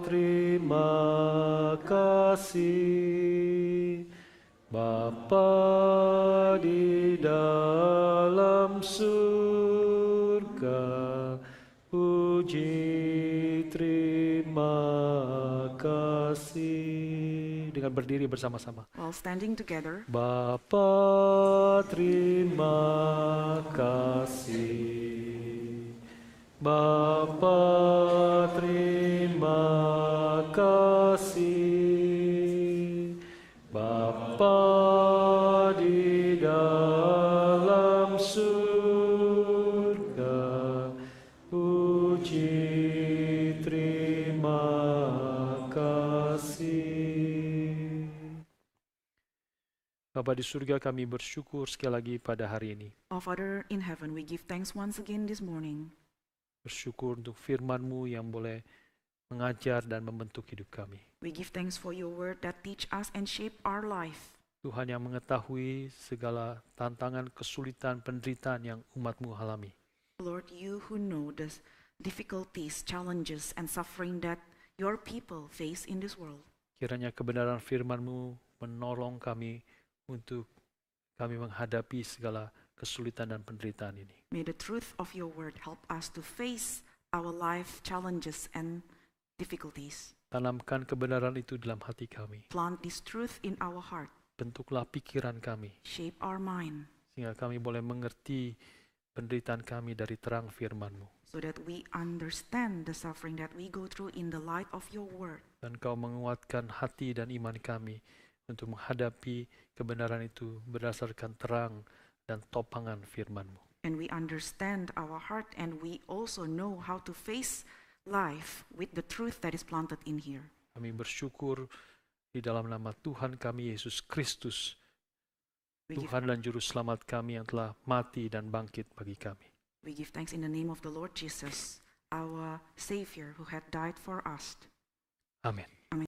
Speaker 1: terima kasih. Bapa di dalam surga, puji terima kasih. Dengan berdiri bersama-sama.
Speaker 2: While standing together.
Speaker 1: Bapa, terima kasih. Bapa, terima kasih. Bapa di dalam surga, puji terima kasih. Bapa di surga, kami bersyukur sekali lagi pada hari ini.
Speaker 2: Our Father in heaven, we give thanks once again this morning.
Speaker 1: Bersyukur untuk firman-Mu yang boleh mengajar dan membentuk hidup kami.
Speaker 2: We give thanks for your word that teach us and shape our life.
Speaker 1: Tuhan yang mengetahui segala tantangan, kesulitan, penderitaan yang umat-Mu alami.
Speaker 2: Lord, you who know the difficulties, challenges, and suffering that your people face in this world.
Speaker 1: Kiranya kebenaran firman-Mu menolong kami untuk kami menghadapi segala kesulitan dan penderitaan ini.
Speaker 2: May the truth of your word help us to face our life challenges and difficulties.
Speaker 1: Tanamkan kebenaran itu dalam hati kami.
Speaker 2: Plant this truth in our heart.
Speaker 1: Bentuklah pikiran kami.
Speaker 2: Shape our mind.
Speaker 1: Sehingga kami boleh mengerti penderitaan kami dari terang firman-Mu.
Speaker 2: So that we understand the suffering that we go through in the light of your word.
Speaker 1: Dan Kau menguatkan hati dan iman kami untuk menghadapi kebenaran itu berdasarkan terang dan topangan firman-Mu.
Speaker 2: And we understand our heart, and we also know how to face life with the truth that is planted in here.
Speaker 1: Kami bersyukur di dalam nama Tuhan kami Yesus Kristus, Tuhan dan Juru Selamat kami yang telah mati dan bangkit bagi kami.
Speaker 2: We give thanks in the name of the Lord Jesus, our Savior who had died for us.
Speaker 1: Amin.